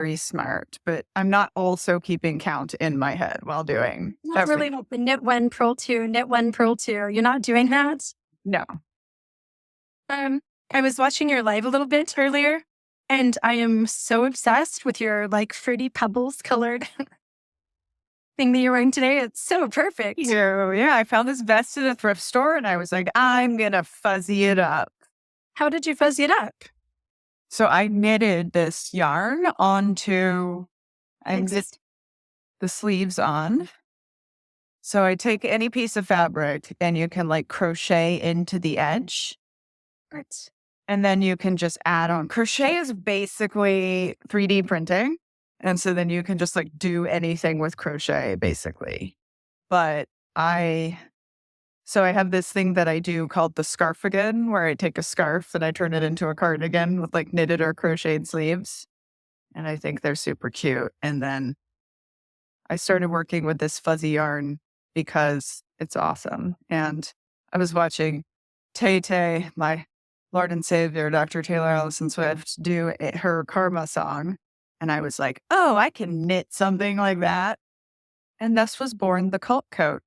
very smart, but I'm not also keeping count in my head while doing Not really like the knit one, purl two, knit one, purl two. You're not doing that? No. I was watching your live a little bit earlier, and I am so obsessed with your like fruity pebbles colored thing that you're wearing today. It's so perfect. Yeah, I found this vest in a thrift store and I was like, I'm going to fuzzy it up. How did you fuzzy it up? So I knitted this yarn onto, I knit the sleeves on. So I take any piece of fabric and you can like crochet into the edge. Right. And then you can just add on. Crochet is basically 3D printing. And so then you can just like do anything with crochet basically. But I have this thing that I do called the scarfigan, where I take a scarf and I turn it into a cardigan with like knitted or crocheted sleeves. And I think they're super cute. And then I started working with this fuzzy yarn because it's awesome. And I was watching Tay Tay, my Lord and Savior, Dr. Taylor Allison Swift, do her Karma song. And I was like, oh, I can knit something like that. And thus was born the cult coat.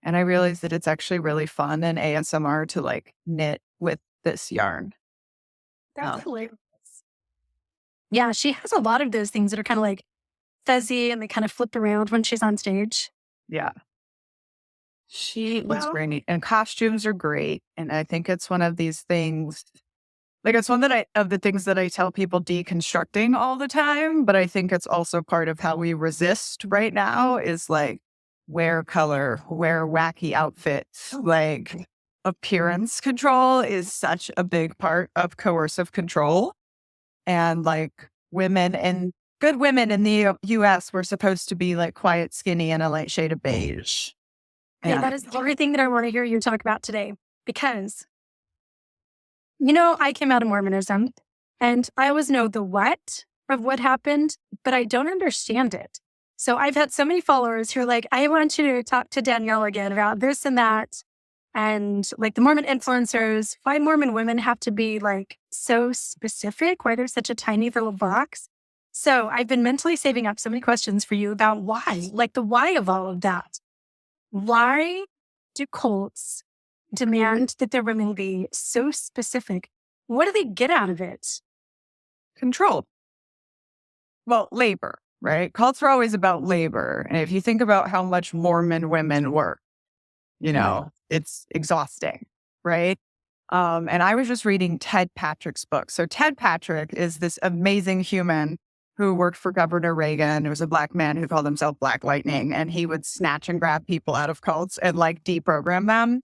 And I realized that it's actually really fun and ASMR to like knit with this yarn. That's hilarious. Yeah, she has a lot of those things that are kind of like fuzzy and they kind of flip around when she's on stage. Yeah. She was great. And costumes are great. And I think it's one of these things, like it's one of the things that I tell people deconstructing all the time. But I think it's also part of how we resist right now is like, wear color, wear wacky outfits, like appearance control is such a big part of coercive control. And like good women in the US were supposed to be like quiet, skinny, and a light shade of beige. Yeah, that is everything that I want to hear you talk about today. Because, I came out of Mormonism and I always know the what of what happened, but I don't understand it. So I've had so many followers who are like, I want you to talk to Danielle again about this and that. And like the Mormon influencers, why Mormon women have to be like so specific, why they're such a tiny little box. So I've been mentally saving up so many questions for you about why, like the why of all of that. Why do cults demand that their women be so specific? What do they get out of it? Control. Well, labor. Right? Cults are always about labor. And if you think about how much Mormon women work, it's exhausting, right? And I was just reading Ted Patrick's book. So Ted Patrick is this amazing human who worked for Governor Reagan. It was a Black man who called himself Black Lightning, and he would snatch and grab people out of cults and like deprogram them,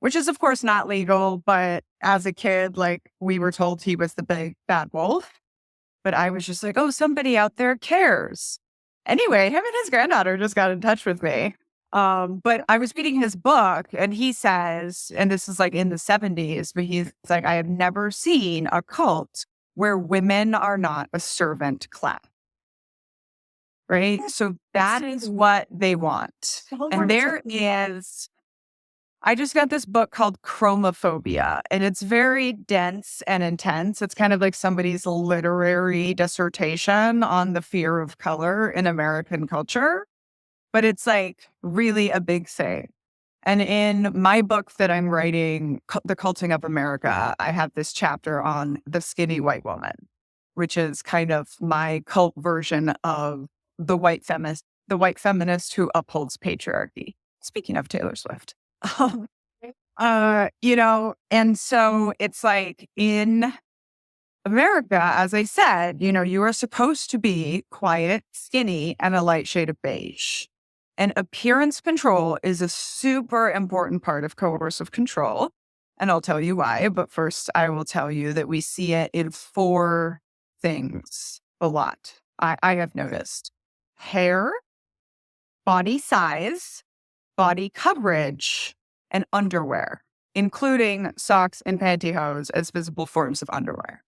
which is of course not legal. But as a kid, like we were told he was the big bad wolf. But I was just like, oh, somebody out there cares. Anyway, him and his granddaughter just got in touch with me. But I was reading his book and he says, and this is like in the 70s, but he's like, I have never seen a cult where women are not a servant class. Right? So that is what they want. And I just got this book called Chromophobia, and it's very dense and intense. It's kind of like somebody's literary dissertation on the fear of color in American culture, but it's like really a big thing. And in my book that I'm writing, The Culting of America, I have this chapter on the skinny white woman, which is kind of my cult version of the white feminist who upholds patriarchy. Speaking of Taylor Swift. And so it's like in America, as I said, you are supposed to be quiet, skinny, and a light shade of beige. And appearance control is a super important part of coercive control. And I'll tell you why. But first, I will tell you that we see it in 4 things a lot. I have noticed hair, body size, body coverage, and underwear, including socks and pantyhose as visible forms of underwear.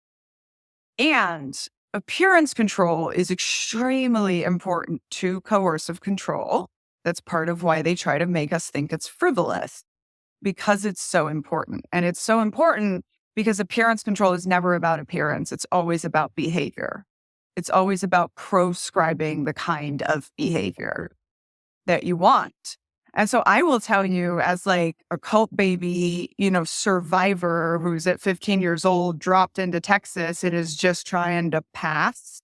And appearance control is extremely important to coercive control. That's part of why they try to make us think it's frivolous, because it's so important. And it's so important because appearance control is never about appearance. It's always about behavior. It's always about proscribing the kind of behavior that you want. And so I will tell you, as like a cult baby, survivor who's at 15 years old, dropped into Texas and is just trying to pass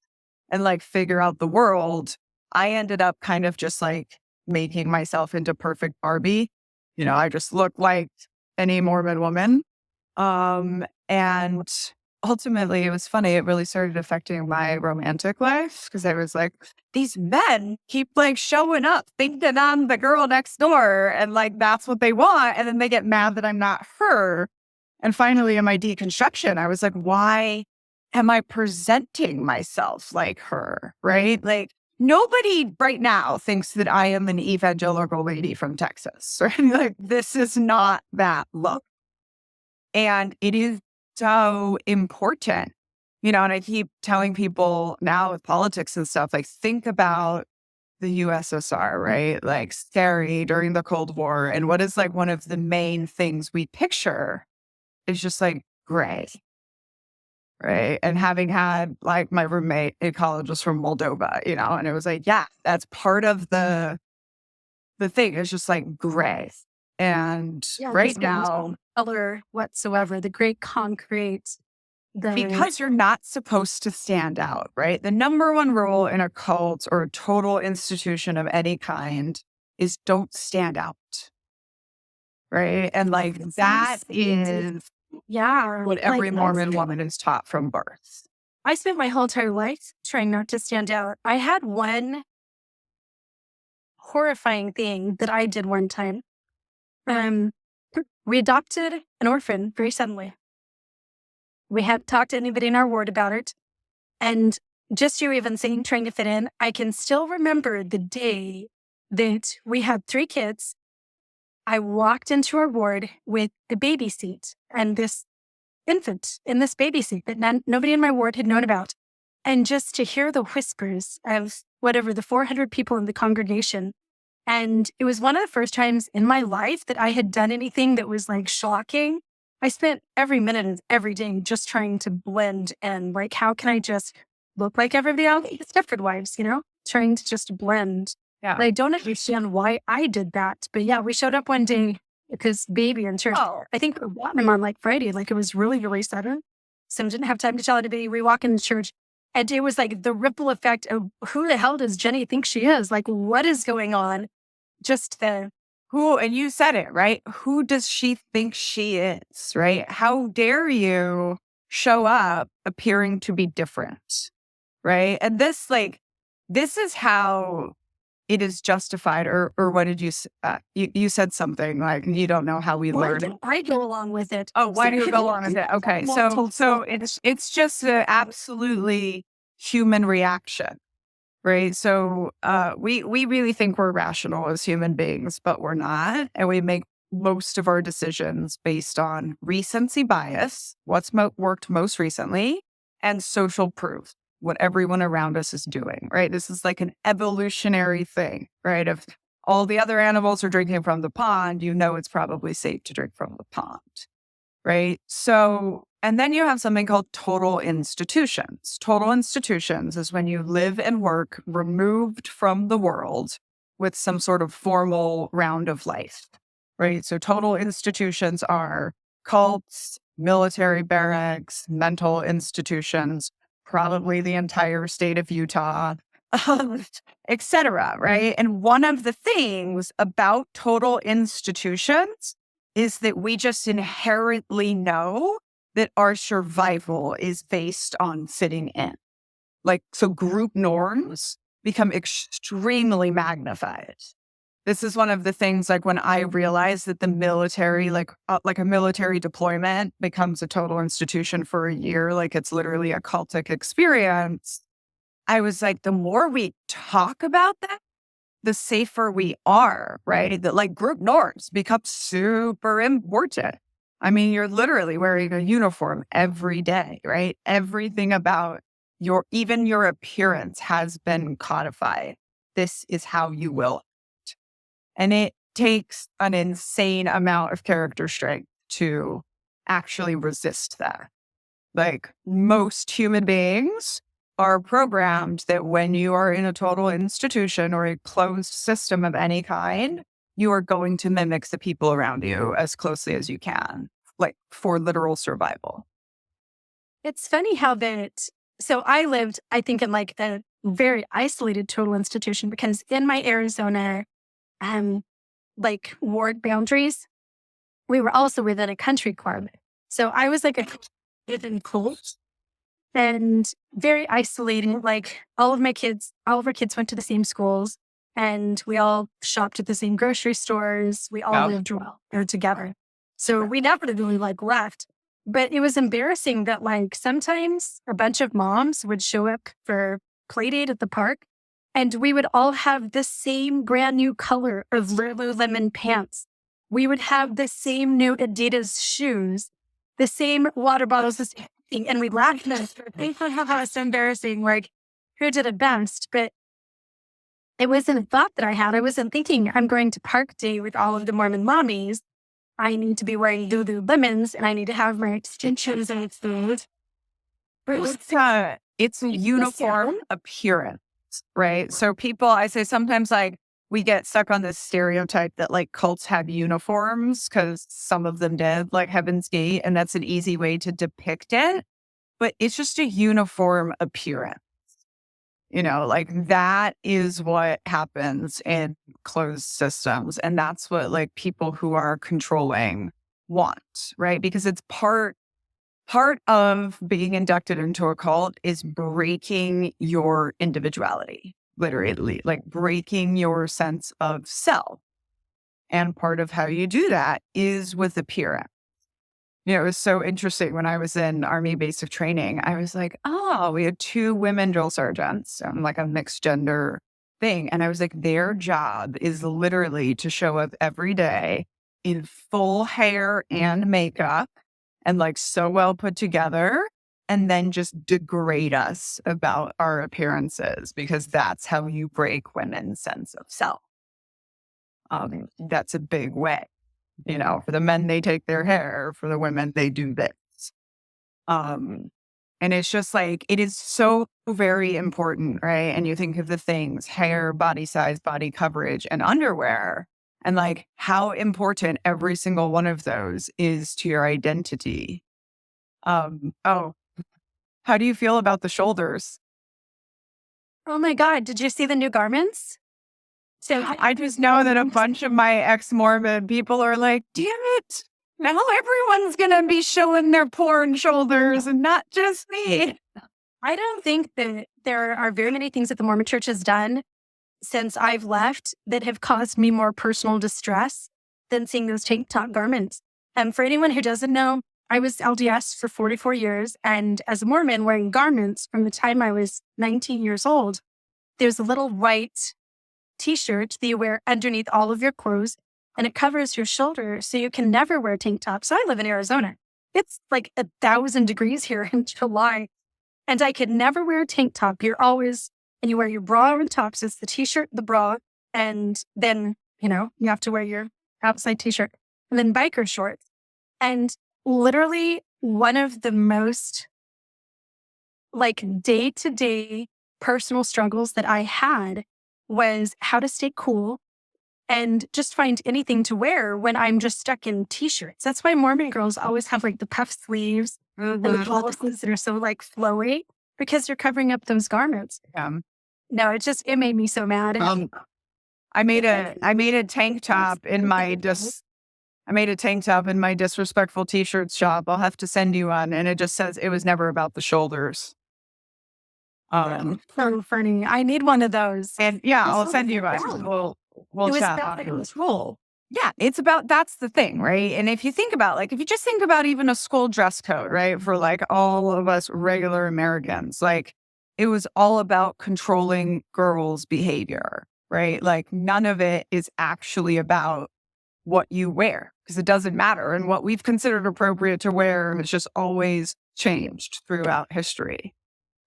and like figure out the world. I ended up kind of just like making myself into perfect Barbie. I just look like any Mormon woman. And ultimately, it was funny. It really started affecting my romantic life because I was like, these men keep like showing up thinking I'm the girl next door and like that's what they want. And then they get mad that I'm not her. And finally, in my deconstruction, I was like, why am I presenting myself like her? Right? Like, nobody right now thinks that I am an evangelical lady from Texas. Right? Like, this is not that look. And it is so important, and I keep telling people now with politics and stuff, like, think about the USSR, right? Like, scary during the Cold War. And what is like one of the main things we picture is just like gray, right? And having had like my roommate in college was from Moldova, and it was like, yeah, that's part of the thing is just like gray. And right now, color whatsoever, the great concrete. Because you're not supposed to stand out, right? The number one rule in a cult or a total institution of any kind is don't stand out, right? And like that is what every Mormon woman is taught from birth. I spent my whole entire life trying not to stand out. I had one horrifying thing that I did one time. We adopted an orphan very suddenly. We hadn't talked to anybody in our ward about it. And just you even saying trying to fit in, I can still remember the day that we had 3 kids. I walked into our ward with the baby seat and this infant in this baby seat that nobody in my ward had known about. And just to hear the whispers of whatever the 400 people in the congregation. And it was one of the first times in my life that I had done anything that was like shocking. I spent every minute of every day just trying to blend and like, how can I just look like everybody else? The Stepford Wives, trying to just blend. Yeah. And I don't understand why I did that. But yeah, we showed up one day because baby in church. Oh. I think we brought him on like Friday. Like it was really, really sudden. So I didn't have time to tell anybody. We walk in the church and it was like the ripple effect of who the hell does Jenny think she is? Like, what is going on? Just the who, and you said it, right? Who does she think she is, right? How dare you show up appearing to be different, right? And this is how it is justified, or what did you you said something like you don't know how we learn. I go along with it. Oh, why do you go along with it? Okay, so it's just an absolutely human reaction. Right. So we really think we're rational as human beings, but we're not. And we make most of our decisions based on recency bias, what's worked most recently, and social proof, what everyone around us is doing. Right. This is like an evolutionary thing. Right. If all the other animals are drinking from the pond, it's probably safe to drink from the pond. Right. So, and then you have something called total institutions. Total institutions is when you live and work removed from the world with some sort of formal round of life. Right. So total institutions are cults, military barracks, mental institutions, probably the entire state of Utah, etc. Right. And one of the things about total institutions is that we just inherently know that our survival is based on fitting in. Like, so group norms become extremely magnified. This is one of the things, like when I realized that the military, like a military deployment becomes a total institution for a year, like it's literally a cultic experience. I was like, the more we talk about that, the safer we are, right? That like group norms become super important. I mean, you're literally wearing a uniform every day, right? Everything about even your appearance has been codified. This is how you will act. And it takes an insane amount of character strength to actually resist that. Like most human beings are programmed that when you are in a total institution or a closed system of any kind, you are going to mimic the people around you as closely as you can, like for literal survival. It's funny how that. So I lived, I think, in like a very isolated total institution because in my Arizona, like ward boundaries, we were also within a country club. So I was like a within cult and very isolating. Like all of our kids went to the same schools and we all shopped at the same grocery stores. We all lived well or together. So we never really like left. But it was embarrassing that like sometimes a bunch of moms would show up for play date at the park and we would all have the same brand new color of Lululemon pants. We would have the same new Adidas shoes, the same water bottles, the same thing. And we laughed at it. How it's embarrassing. Like, who did it best? But it wasn't a thought that I had. I wasn't thinking I'm going to park day with all of the Mormon mommies. I need to be wearing Lululemons and I need to have my extensions and food. It's a uniform appearance, right? So people, I say sometimes like we get stuck on this stereotype that like cults have uniforms because some of them did, like Heaven's Gate, and that's an easy way to depict it. But it's just a uniform appearance. Like that is what happens in closed systems. And that's what like people who are controlling want, right? Because it's part of being inducted into a cult is breaking your individuality, literally, like breaking your sense of self. And part of how you do that is with appearance. It was so interesting when I was in Army basic training. I was like, oh, we had 2 women drill sergeants, like a mixed gender thing. And I was like, their job is literally to show up every day in full hair and makeup and like so well put together and then just degrade us about our appearances because that's how you break women's sense of self. That's a big way. For the men, they take their hair. For the women, they do this. And it's just like, it is so very important, right? And you think of the things, hair, body size, body coverage, and underwear, and like how important every single one of those is to your identity. How do you feel about the shoulders? Oh my God, did you see the new garments? So I just know that a bunch of my ex-Mormon people are like, damn it, now everyone's going to be showing their porn shoulders and not just me. I don't think that there are very many things that the Mormon Church has done since I've left that have caused me more personal distress than seeing those tank top garments. And for anyone who doesn't know, I was LDS for 44 years. And as a Mormon wearing garments from the time I was 19 years old, there's a little white t-shirt that you wear underneath all of your clothes and it covers your shoulder so you can never wear tank tops. So I live in Arizona. It's like 1,000 degrees here in July and I could never wear a tank top. You're always, and you wear your bra on top. So it's the t-shirt, the bra, and then, you have to wear your outside t-shirt and then biker shorts. And literally one of the most like day-to-day personal struggles that I had was how to stay cool and just find anything to wear when I'm just stuck in t-shirts. That's why Mormon girls always have like the puff sleeves and the blouses that are so like flowy because you're covering up those garments. No, it made me so mad. I made a tank top in my disrespectful t-shirt shop. I'll have to send you one, and it just says it was never about the shoulders. So funny. I need one of those. And yeah, I'll send you one. We'll chat. Control. Yeah, that's the thing, right? And if you think about if you just think about even a school dress code, right? For like all of us regular Americans, like it was all about controlling girls' behavior, right? Like none of it is actually about what you wear because it doesn't matter. And what we've considered appropriate to wear has just always changed throughout history.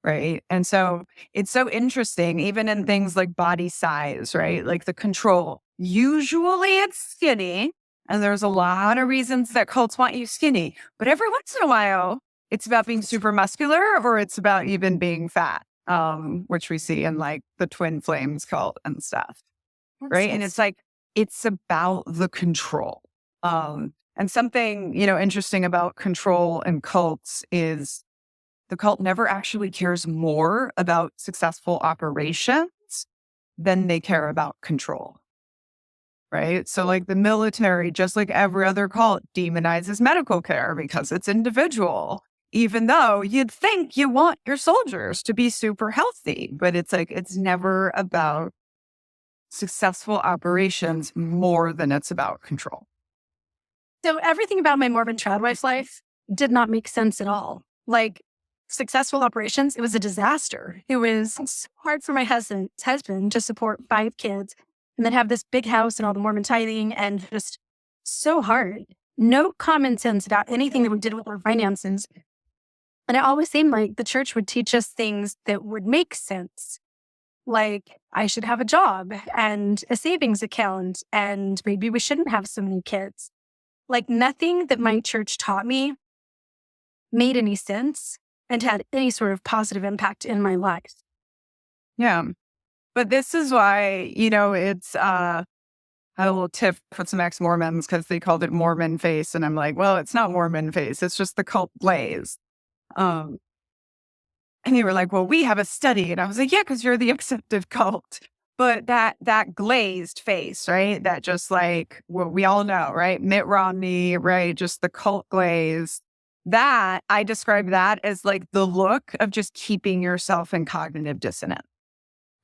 Right. And so it's so interesting, even in things like body size, right? Like the control. Usually it's skinny. And there's a lot of reasons that cults want you skinny. But every once in a while, it's about being super muscular or it's about even being fat. which we see in like the twin flames cult and stuff. Right. And it's like, it's about the control. And something, interesting about control and cults is the cult never actually cares more about successful operations than they care about control. Right. So like the military, just like every other cult, demonizes medical care because it's individual, even though you'd think you want your soldiers to be super healthy. But it's like, it's never about successful operations more than it's about control. So everything about my Mormon tradwife life did not make sense at all. Like successful operations, it was a disaster. It was so hard for my husband to support 5 kids and then have this big house and all the Mormon tithing, and just so hard. No common sense about anything that we did with our finances. And it always seemed like the church would teach us things that would make sense. Like I should have a job and a savings account, and maybe we shouldn't have so many kids. Like nothing that my church taught me made any sense and had any sort of positive impact in my life. Yeah. But this is why, it's I had a little tip with some ex-Mormons because they called it Mormon face. And I'm like, well, it's not Mormon face. It's just the cult glaze. And they were like, well, we have a study. And I was like, yeah, because you're the acceptive cult. But that glazed face, right? That just like what we all know, right? Mitt Romney, right? Just the cult glaze. That I describe that as like the look of just keeping yourself in cognitive dissonance,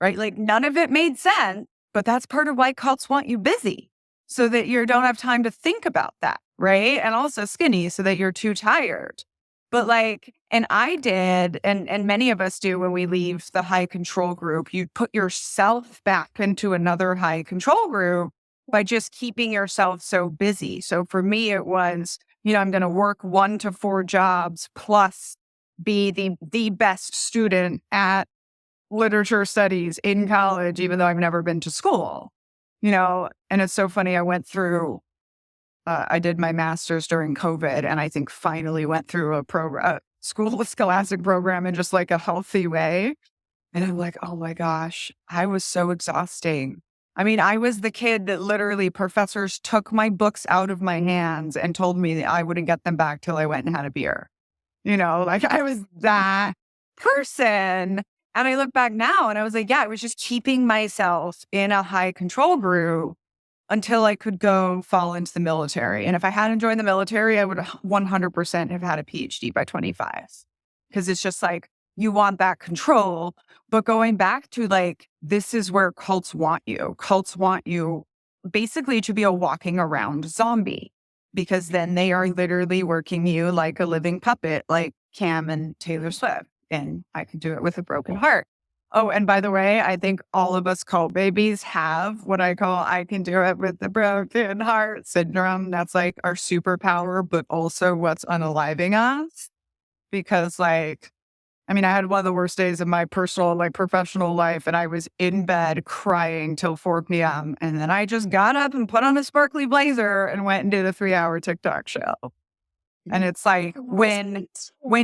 right? Like none of it made sense, but that's part of why cults want you busy so that you don't have time to think about that, right? And also skinny so that you're too tired. But like, and I did, and many of us do when we leave the high control group, you put yourself back into another high control group by just keeping yourself so busy. So for me, it was, I'm going to work 1 to 4 jobs plus be the best student at literature studies in college, even though I've never been to school, and it's so funny. I went through, I did my master's during COVID, and I think finally went through a school scholastic program in just like a healthy way. And I'm like, oh my gosh, I was so exhausting. I mean, I was the kid that literally professors took my books out of my hands and told me that I wouldn't get them back till I went and had a beer. Like I was that person. And I look back now and I was like, yeah, I was just keeping myself in a high control group until I could go fall into the military. And if I hadn't joined the military, I would 100% have had a PhD by 25. Because it's just like, you want that control. But going back to like, this is where cults want you. Cults want you basically to be a walking around zombie, because then they are literally working you like a living puppet, like Cam and Taylor Swift. And I can do it with a broken heart. Oh, and by the way, I think all of us cult babies have what I call I can do it with the broken heart syndrome. That's like our superpower, but also what's unaliving us. Because like, I mean, I had one of the worst days of my personal, like professional life, and I was in bed crying till 4 p.m. And then I just got up and put on a sparkly blazer and went and did a 3-hour TikTok show. And it's like when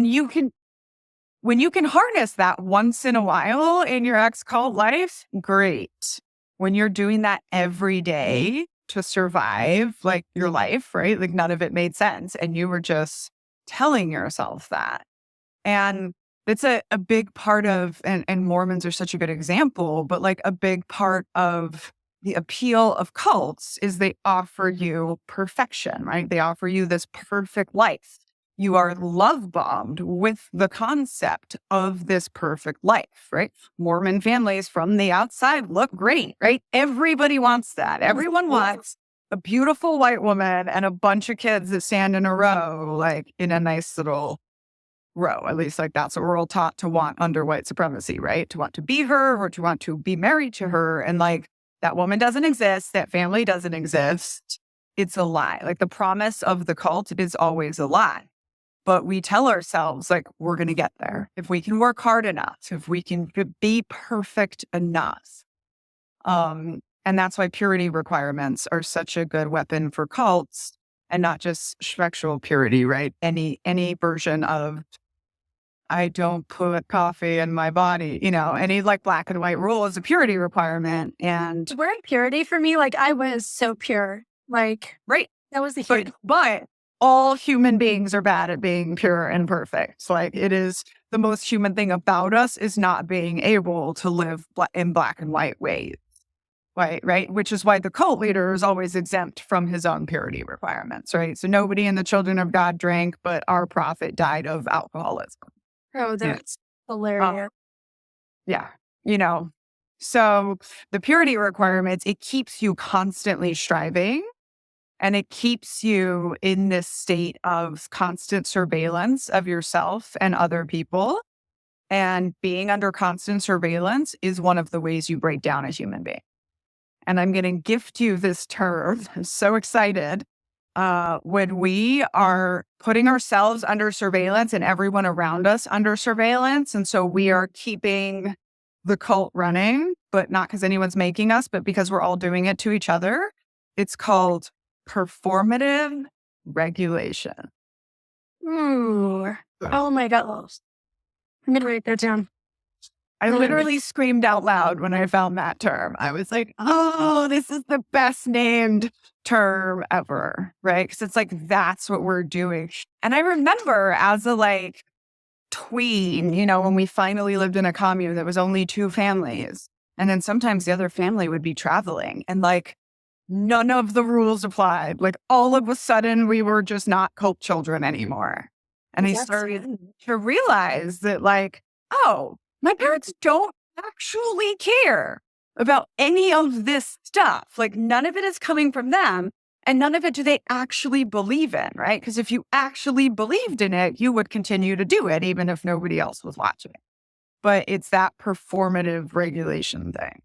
you can harness that once in a while in your ex-cult life, great. When you're doing that every day to survive like your life, right? Like none of it made sense. And you were just telling yourself that. And it's a big part of, and Mormons are such a good example, but like a big part of the appeal of cults is they offer you perfection, right? They offer you this perfect life. You are love bombed with the concept of this perfect life, right? Mormon families from the outside look great, right? Everybody wants that. Everyone wants a beautiful white woman and a bunch of kids that stand in a row, like in a nice little row. At least like that's what we're all taught to want under white supremacy, right? To want to be her or to want to be married to her. And like that woman doesn't exist. That family doesn't exist. It's a lie. Like the promise of the cult is always a lie. But we tell ourselves, like, we're going to get there. If we can work hard enough, if we can be perfect enough. And that's why purity requirements are such a good weapon for cults, and not just sexual purity, right? Any version of I don't put coffee in my body, any like black and white rule is a purity requirement. And The word purity for me, like I was so pure. Like, right. that was the huge. But all human beings are bad at being pure and perfect. Like it is the most human thing about us is not being able to live in black and white ways. Right. Which is why the cult leader is always exempt from his own purity requirements. Right. So nobody in the children of God drank, but our prophet died of alcoholism. Oh, that's hilarious. Yeah. So the purity requirements, it keeps you constantly striving. And it keeps you in this state of constant surveillance of yourself and other people. And being under constant surveillance is one of the ways you break down a human being. And I'm going to gift you this term. I'm so excited. When we are putting ourselves under surveillance and everyone around us under surveillance. And so we are keeping the cult running, but not because anyone's making us, but because we're all doing it to each other. It's called performative regulation. Ooh. Oh my God. I'm going to write that down. I literally screamed out loud when I found that term. I was like, oh, this is the best named term ever, right? Because it's like, that's what we're doing. And I remember as a tween, when we finally lived in a commune that was only 2 families. And then sometimes the other family would be traveling and none of the rules applied. Like all of a sudden we were just not cult children anymore. And I started to realize that oh, my parents don't actually care about any of this stuff. Like none of it is coming from them and none of it do they actually believe in, right? Because if you actually believed in it, you would continue to do it even if nobody else was watching. But it's that performative regulation thing.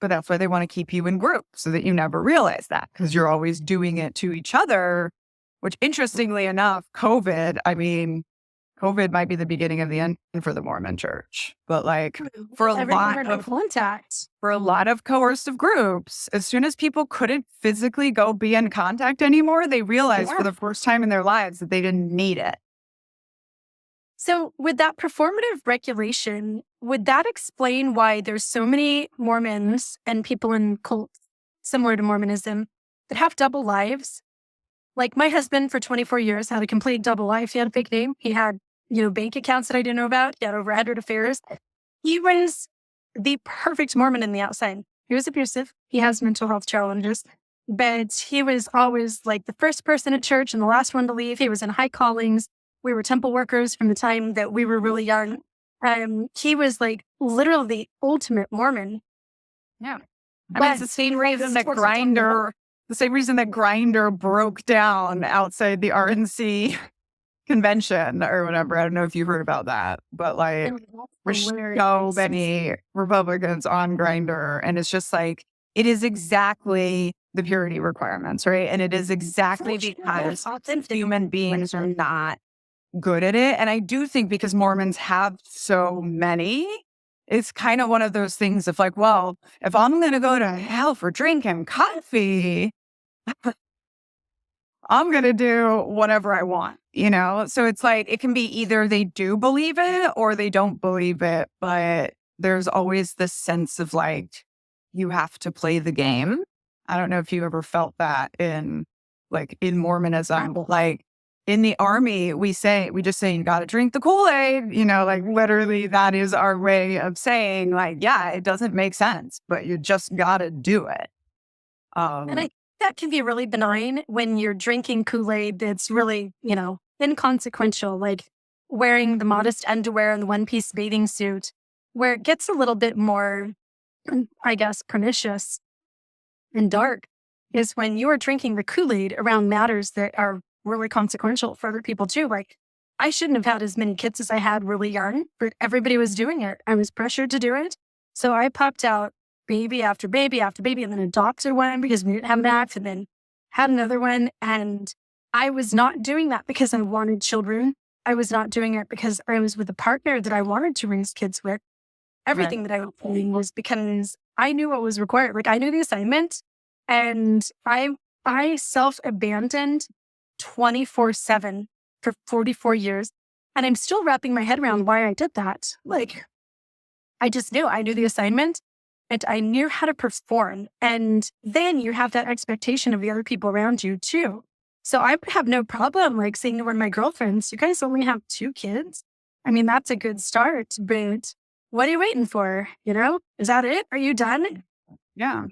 But that's why they want to keep you in groups so that you never realize that because you're always doing it to each other, which interestingly enough, COVID might be the beginning of the end for the Mormon church. But for a lot of coercive groups, as soon as people couldn't physically go be in contact anymore, they realized for the first time in their lives that they didn't need it. So with that performative regulation, would that explain why there's so many Mormons and people in cults similar to Mormonism that have double lives? Like my husband for 24 years had a complete double life. He had a fake name. He had, bank accounts that I didn't know about. He had over 100 affairs. He was the perfect Mormon in the outside. He was abusive. He has mental health challenges. But he was always the first person at church and the last one to leave. He was in high callings. We were temple workers from the time that we were really young. He was literally the ultimate Mormon. Yeah. It's the same reason that Grindr broke down outside the RNC convention or whatever. I don't know if you heard about that, but there's so many Republicans on Grindr and it's just it is exactly the purity requirements, right? And it is exactly because human beings are not good at it. And I do think because Mormons have so many, it's kind of one of those things of well, if I'm going to go to hell for drinking coffee, I'm going to do whatever I want, So it's it can be either they do believe it or they don't believe it. But there's always this sense of you have to play the game. I don't know if you ever felt that in Mormonism, but in the army, we just say, you got to drink the Kool-Aid, literally that is our way of saying yeah, it doesn't make sense, but you just got to do it. And I think that can be really benign when you're drinking Kool-Aid that's really, inconsequential, like wearing the modest underwear and the one-piece bathing suit, where it gets a little bit more, I guess, pernicious and dark is when you are drinking the Kool-Aid around matters that are really consequential for other people too. I shouldn't have had as many kids as I had really young, but everybody was doing it. I was pressured to do it. So I popped out baby after baby after baby and then adopted one because we didn't have Max and then had another one. And I was not doing that because I wanted children. I was not doing it because I was with a partner that I wanted to raise kids with. Everything that I was doing was because I knew what was required. I knew the assignment and I self-abandoned 24/7 for 44 years. And I'm still wrapping my head around why I did that. Like, I knew the assignment and I knew how to perform. And then you have that expectation of the other people around you too. So I would have no problem like saying to one of my girlfriends, you guys only have 2 kids. I mean, that's a good start, but what are you waiting for? Is that it? Are you done? Yeah.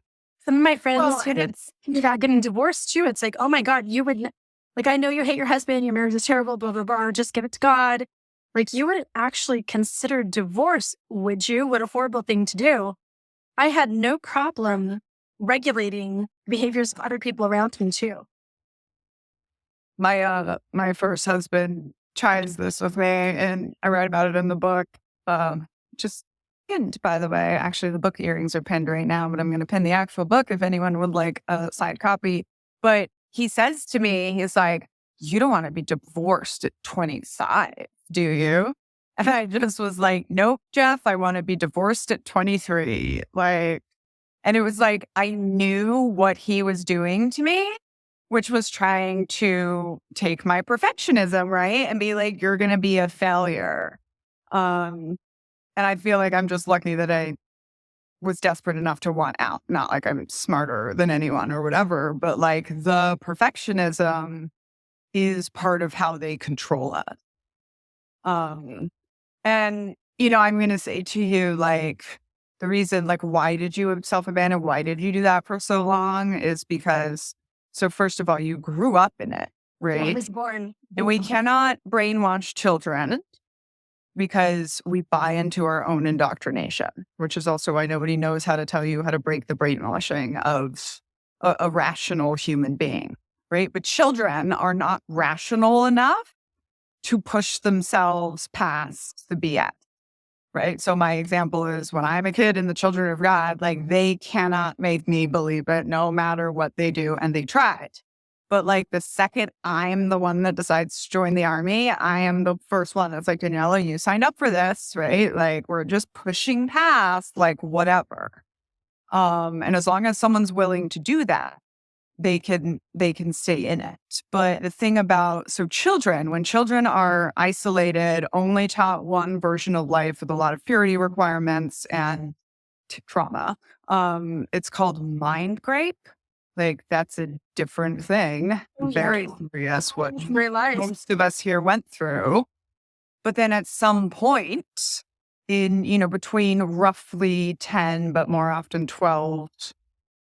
Some of my friends Well, who got getting divorced too. It's like, oh my God, you would, like, I know you hate your husband, your marriage is terrible, blah, blah, blah, just give it to God. Like, you wouldn't actually consider divorce, would you? What a horrible thing to do. I had no problem regulating behaviors of other people around me too. my first husband tries this with me, and I write about it in the book. Just pinned, by the way. Actually, the book earrings are pinned right now, but I'm going to pin the actual book if anyone would like a signed copy. But he says to me, he's like, "You don't want to be divorced at 25, do you?" And I just was like, "Nope, Jeff, I want to be divorced at 23." And it was like, I knew what he was doing to me, which was trying to take my perfectionism, right? And be like, "You're going to be a failure." And I feel like I'm just lucky that I was desperate enough to want out. Not like I'm smarter than anyone or whatever, but like the perfectionism is part of how they control us. And, I'm going to say to you, like, the reason, like, why did you self-abandon? Why did you do that for so long? Is because, so first of all, you grew up in it, I right? was born. And we cannot brainwash children because we buy into our own indoctrination, which is also why nobody knows how to tell you how to break the brainwashing of a rational human being, right? But children are not rational enough to push themselves past the BS, right? So my example is when I'm a kid in the children of God, like they cannot make me believe it no matter what they do. And they tried. But like the second I'm the one that decides to join the army, I am the first one that's like, "Daniella, you signed up for this, right? Like we're just pushing past like whatever." And as long as someone's willing to do that, they can stay in it. But the thing about, so children, when children are isolated, only taught one version of life with a lot of purity requirements and trauma, it's called mind grape. Like that's a different thing. Very serious, what most of us here went through. But then at some point in, between roughly 10, but more often 12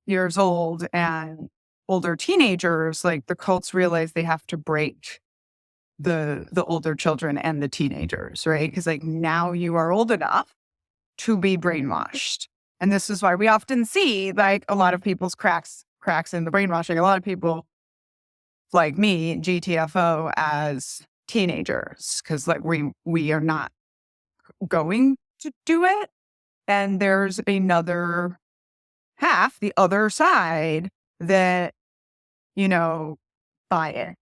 years old and older teenagers, like the cults realize they have to break the older children and the teenagers, right? Because like now you are old enough to be brainwashed. And this is why we often see like a lot of people's cracks in the brainwashing. A lot of people like me, GTFO, as teenagers, because like we are not going to do it. And there's another half, the other side, that, buy it.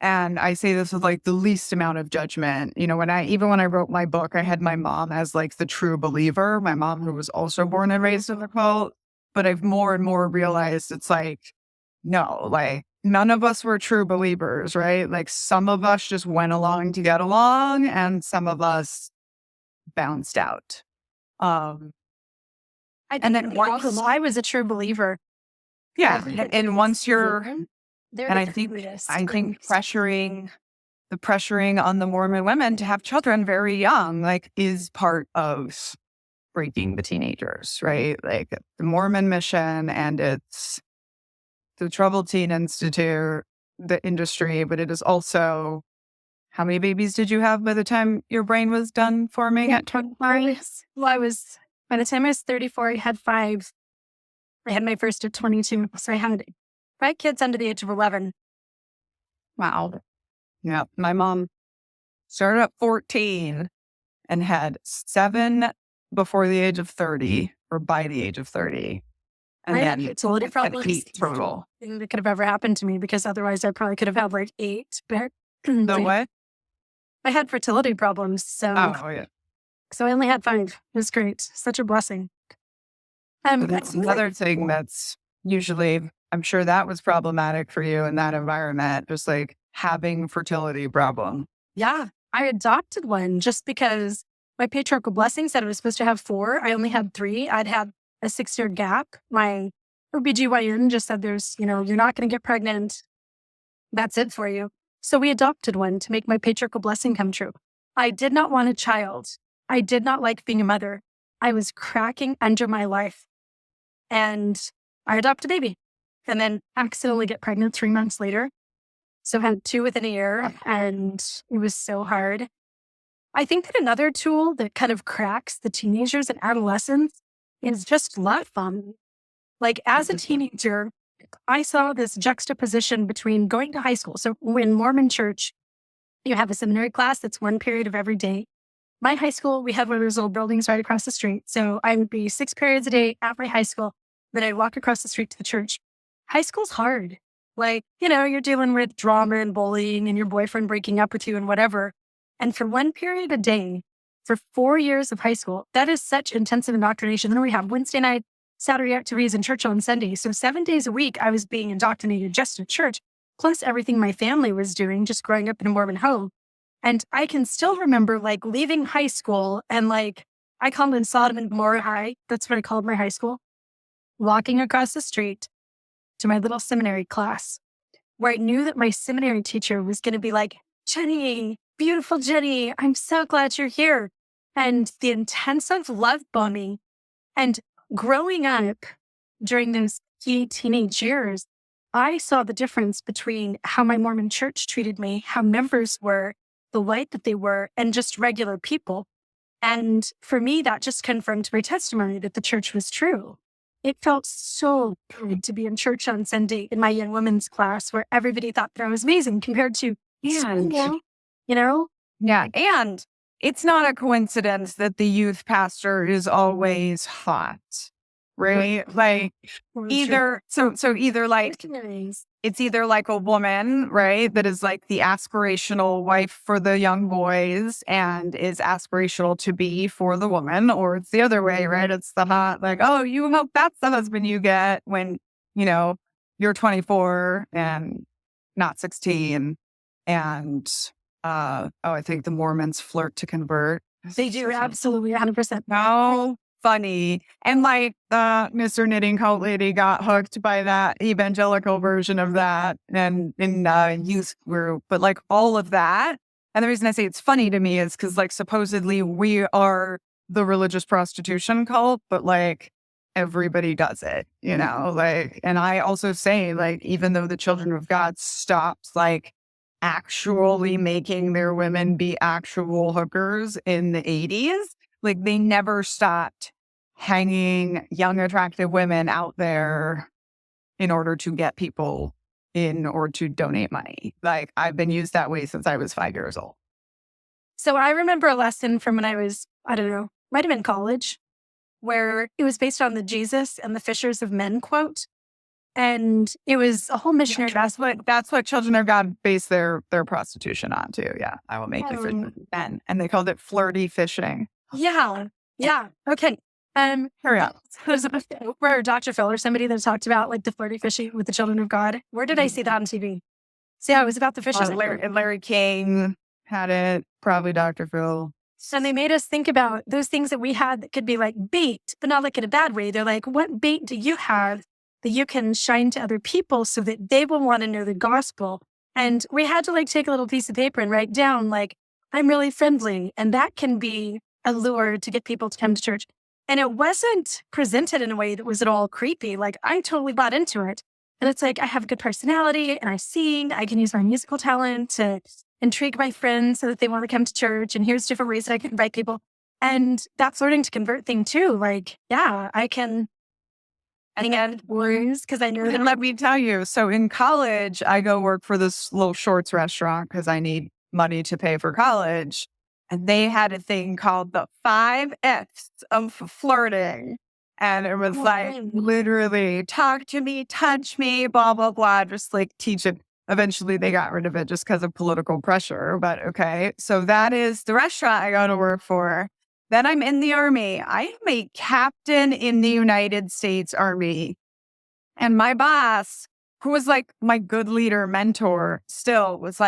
And I say this with like the least amount of judgment. When I wrote my book, I had my mom as like the true believer, my mom who was also born and raised in the cult. But I've more and more realized it's like, no, like none of us were true believers, right? Like some of us just went along to get along and some of us bounced out. And then once I was a true believer. yeah, and once you're, and I think the pressuring on the Mormon women to have children very young, like is part of breaking the teenagers, right? Like the Mormon mission, and it's the Troubled Teen Institute, the industry, but it is also, how many babies did you have by the time your brain was done forming at 25? Well, by the time I was 34, I had 5. I had my first at 22. So I had 5 kids under the age of 11. Wow. Yeah. My mom started at 14 and had 7 before the age of 30 or by the age of 30. And then fertility problems. 8 total. That could have ever happened to me because otherwise I probably could have had like 8. But the what? I had fertility problems. So, yeah. So I only had 5. It was great. Such a blessing. That's another thing that's usually, I'm sure that was problematic for you in that environment, just like having fertility problem. Yeah. I adopted one just because my patriarchal blessing said I was supposed to have 4. I only had 3. I'd had a 6-year gap. My OBGYN just said you're not going to get pregnant. That's it for you. So we adopted one to make my patriarchal blessing come true. I did not want a child. I did not like being a mother. I was cracking under my life. And I adopted a baby and then accidentally get pregnant 3 months later. So I had 2 within a year, and it was so hard. I think that another tool that kind of cracks the teenagers and adolescents is just love bombing. Like as a teenager, I saw this juxtaposition between going to high school. So in Mormon church, you have a seminary class that's one period of every day. My high school, we had one of those little buildings right across the street. So I would be 6 periods a day at my high school. Then I'd walk across the street to the church. High school's hard. Like, you're dealing with drama and bullying and your boyfriend breaking up with you and whatever. And for one period a day, for 4 years of high school, that is such intensive indoctrination. Then we have Wednesday night, Saturday activities in church on Sunday. So 7 days a week, I was being indoctrinated just in church, plus everything my family was doing, just growing up in a Mormon home. And I can still remember leaving high school and I called it Sodom and Gomorrah High. That's what I called my high school. Walking across the street to my little seminary class, where I knew that my seminary teacher was going to be like, Jenny, beautiful Jenny, I'm so glad you're here. And the intensive love bombing and growing up during those key teenage years, I saw the difference between how my Mormon church treated me, how members were, the light that they were, and just regular people. And for me, that just confirmed my testimony that the church was true. It felt so good to be in church on Sunday in my young women's class where everybody thought that I was amazing compared to school, Yeah. And it's not a coincidence that the youth pastor is always hot, right? Either it's either like a woman, right, that is like the aspirational wife for the young boys and is aspirational to be for the woman, or it's the other way, right? It's the hot, you hope that's the husband you get when, you're 24 and not 16. And, I think the Mormons flirt to convert. They do, absolutely, 100%. No. Funny. And Mr. Knitting Cult Lady got hooked by that evangelical version of that and in youth group, but all of that. And the reason I say it's funny to me is because supposedly we are the religious prostitution cult, but everybody does it, and I also say even though the Children of God stopped actually making their women be actual hookers in the 80s, they never stopped hanging young, attractive women out there in order to get people in or to donate money. I've been used that way since I was 5 years old. So I remember a lesson from when I was, I don't know, might have been college, where it was based on the Jesus and the fishers of men quote. And it was a whole missionary. That's what Children of God base their prostitution on too. Yeah. I will make you fish with men. And they called it flirty fishing. Yeah. Okay. Hurry up. There's a book where Dr. Phil or somebody that talked about the flirty fishing with the Children of God. Where did I see that on TV? So yeah, it was about the fishers. Larry King had it, probably Dr. Phil. And they made us think about those things that we had that could be bait, but not in a bad way. They're what bait do you have that you can shine to other people so that they will want to know the gospel? And we had to take a little piece of paper and write down I'm really friendly. And that can be a lure to get people to come to church. And it wasn't presented in a way that was at all creepy. I totally bought into it. And it's I have a good personality and I sing. I can use my musical talent to intrigue my friends so that they want to come to church. And here's different ways that I can invite people. And that learning to convert thing too. I can add words because I know. And let me tell you. So in college, I go work for this little shorts restaurant because I need money to pay for college. And they had a thing called the 5 F's of flirting. And it was literally talk to me, touch me, blah, blah, blah, just teach it. Eventually they got rid of it just because of political pressure. But okay, so that is the restaurant I go to work for. Then I'm in the Army. I am a captain in the United States Army. And my boss, who was my good leader, mentor, still was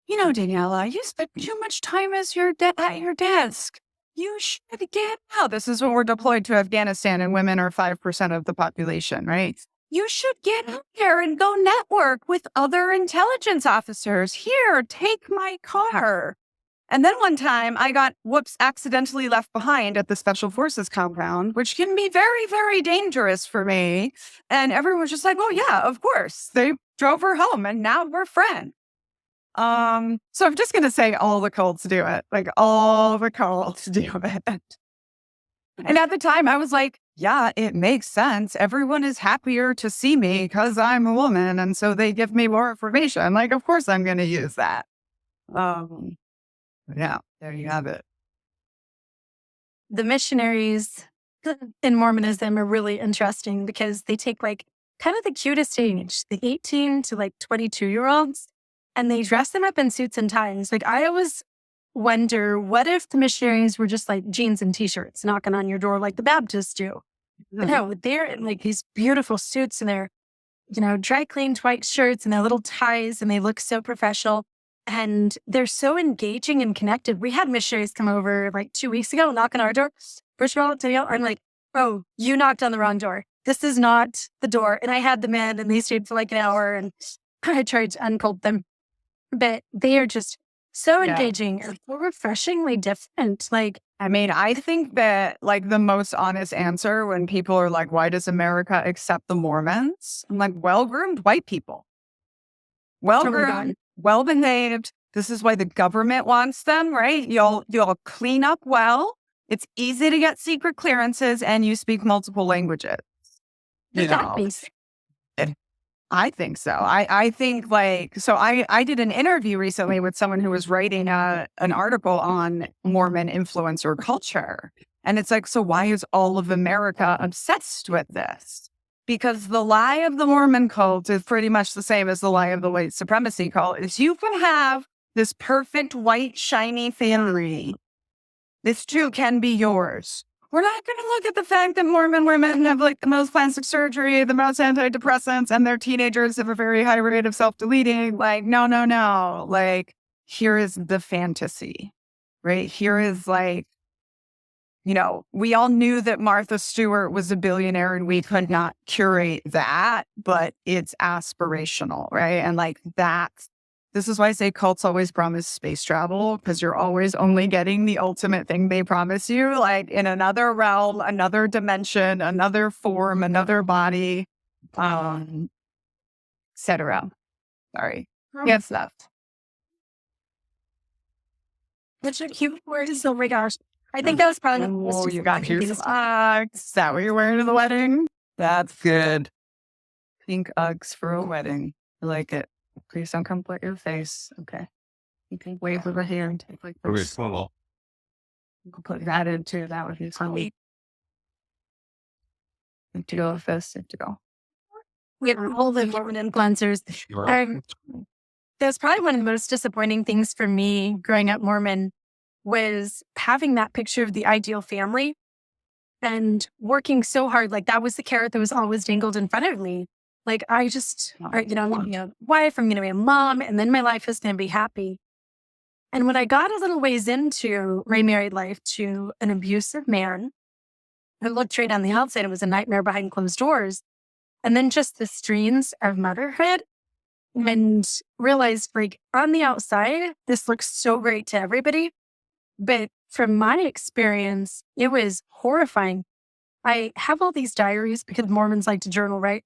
Daniela, you spend too much time at your desk. You should get out. This is when we're deployed to Afghanistan and women are 5% of the population, right? You should get out there and go network with other intelligence officers. Here, take my car. And then one time I got, accidentally left behind at the Special Forces compound, which can be very, very dangerous for me. And everyone was just like, oh, yeah, of course. They drove her home and now we're friends. So I'm just going to say all the cults do it. Like all the cults do it. And at the time I was like, yeah, it makes sense. Everyone is happier to see me because I'm a woman. And so they give me more information. Like, of course I'm going to use that. Yeah, there you have it. The missionaries in Mormonism are really interesting because they take like kind of the cutest age, the 18 to like 22-year-olds, and they dress them up in suits and ties. Like I always wonder, what if the missionaries were just like jeans and t-shirts knocking on your door like the Baptists do? But no, they're in like these beautiful suits and they're, dry cleaned white shirts and their little ties and they look so professional. And they're so engaging and connected. We had missionaries come over like 2 weeks ago, knock on our door. First of all, Danielle, I'm like, oh, you knocked on the wrong door. This is not the door. And I had them in and they stayed for like an hour and I tried to uncult them. But they are just so engaging and so refreshingly different. Like, I think that like the most honest answer when people are like, why does America accept the Mormons? I'm like, well-groomed white people. Well-groomed, well-behaved. This is why the government wants them, right? You'll clean up well. It's easy to get secret clearances and you speak multiple languages. I think so. I think I did an interview recently with someone who was writing an article on Mormon influencer culture. And it's like, so why is all of America obsessed with this? Because the lie of the Mormon cult is pretty much the same as the lie of the white supremacy cult, is you can have this perfect white shiny family. This too can be yours. We're not going to look at the fact that Mormon women have like the most plastic surgery, the most antidepressants, and their teenagers have a very high rate of self-deleting. Like, no. Like, here is the fantasy, right? Here is like, we all knew that Martha Stewart was a billionaire and we could not curate that, but it's aspirational, right? And like this is why I say cults always promise space travel, because you're always only getting the ultimate thing they promise you, like in another realm, another dimension, another form, another body, etc. Sorry. Yes, left. Which are cute words. Oh my gosh. I think that was probably the most. You got your Uggs. Is that what you're wearing to the wedding? That's good. Pink Uggs for a wedding. I like it. Please don't come put your face. Okay. You can wave with a hand. Take like this. Okay, You can put that in too. That would be fun. Need to go with this. Need to go. We have all the Mormon influencers. That's probably one of the most disappointing things for me growing up Mormon was having that picture of the ideal family and working so hard. Like that was the carrot that was always dangled in front of me. Like I just, I'm going to be a wife, I'm going to be a mom, and then my life is going to be happy. And when I got a little ways into remarried life to an abusive man who looked right on the outside, it was a nightmare behind closed doors. And then just the strains of motherhood and realized like on the outside, this looks so great to everybody. But from my experience, it was horrifying. I have all these diaries because Mormons like to journal, right?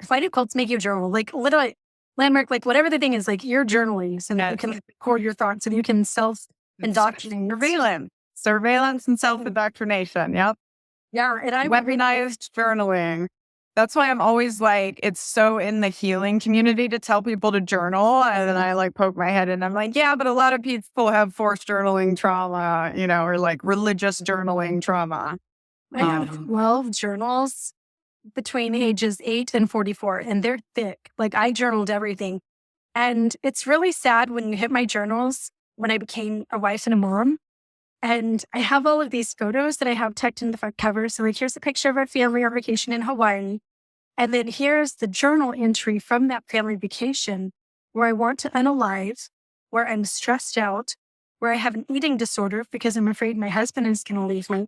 Why do cults make you journal? Like literally landmark, like whatever the thing is, like you're journaling so that you can record your thoughts and you can self-indoctrinate. Surveillance and self-indoctrination. Yep. Yeah. And I weaponized journaling. That's why I'm always like, it's so in the healing community to tell people to journal. And then I like poke my head and I'm like, yeah, but a lot of people have forced journaling trauma, or like religious journaling trauma. I have 12 journals between ages 8 and 44, and they're thick. Like I journaled everything. And it's really sad when you hit my journals when I became a wife and a mom. And I have all of these photos that I have tucked in the front cover. So like, here's a picture of our family on vacation in Hawaii. And then here's the journal entry from that family vacation. where I want to unalive, where I'm stressed out, where I have an eating disorder because I'm afraid my husband is going to leave me.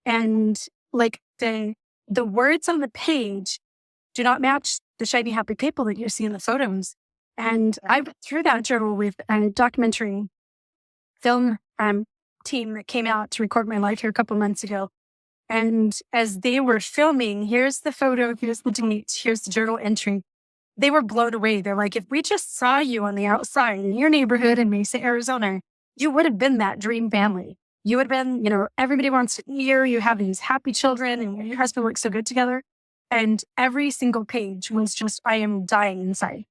And like the words on the page do not match the shiny, happy people that you see in the photos. And I went through that journal with a documentary film team that came out to record my life here a couple months ago. And as they were filming, here's the photo, here's the date, here's the journal entry. They were blown away. They're like, if we just saw you on the outside in your neighborhood in Mesa, Arizona, you would have been that dream family. You would have been, everybody wants to hear you have these happy children and your husband works so good together. And every single page was just, I am dying inside.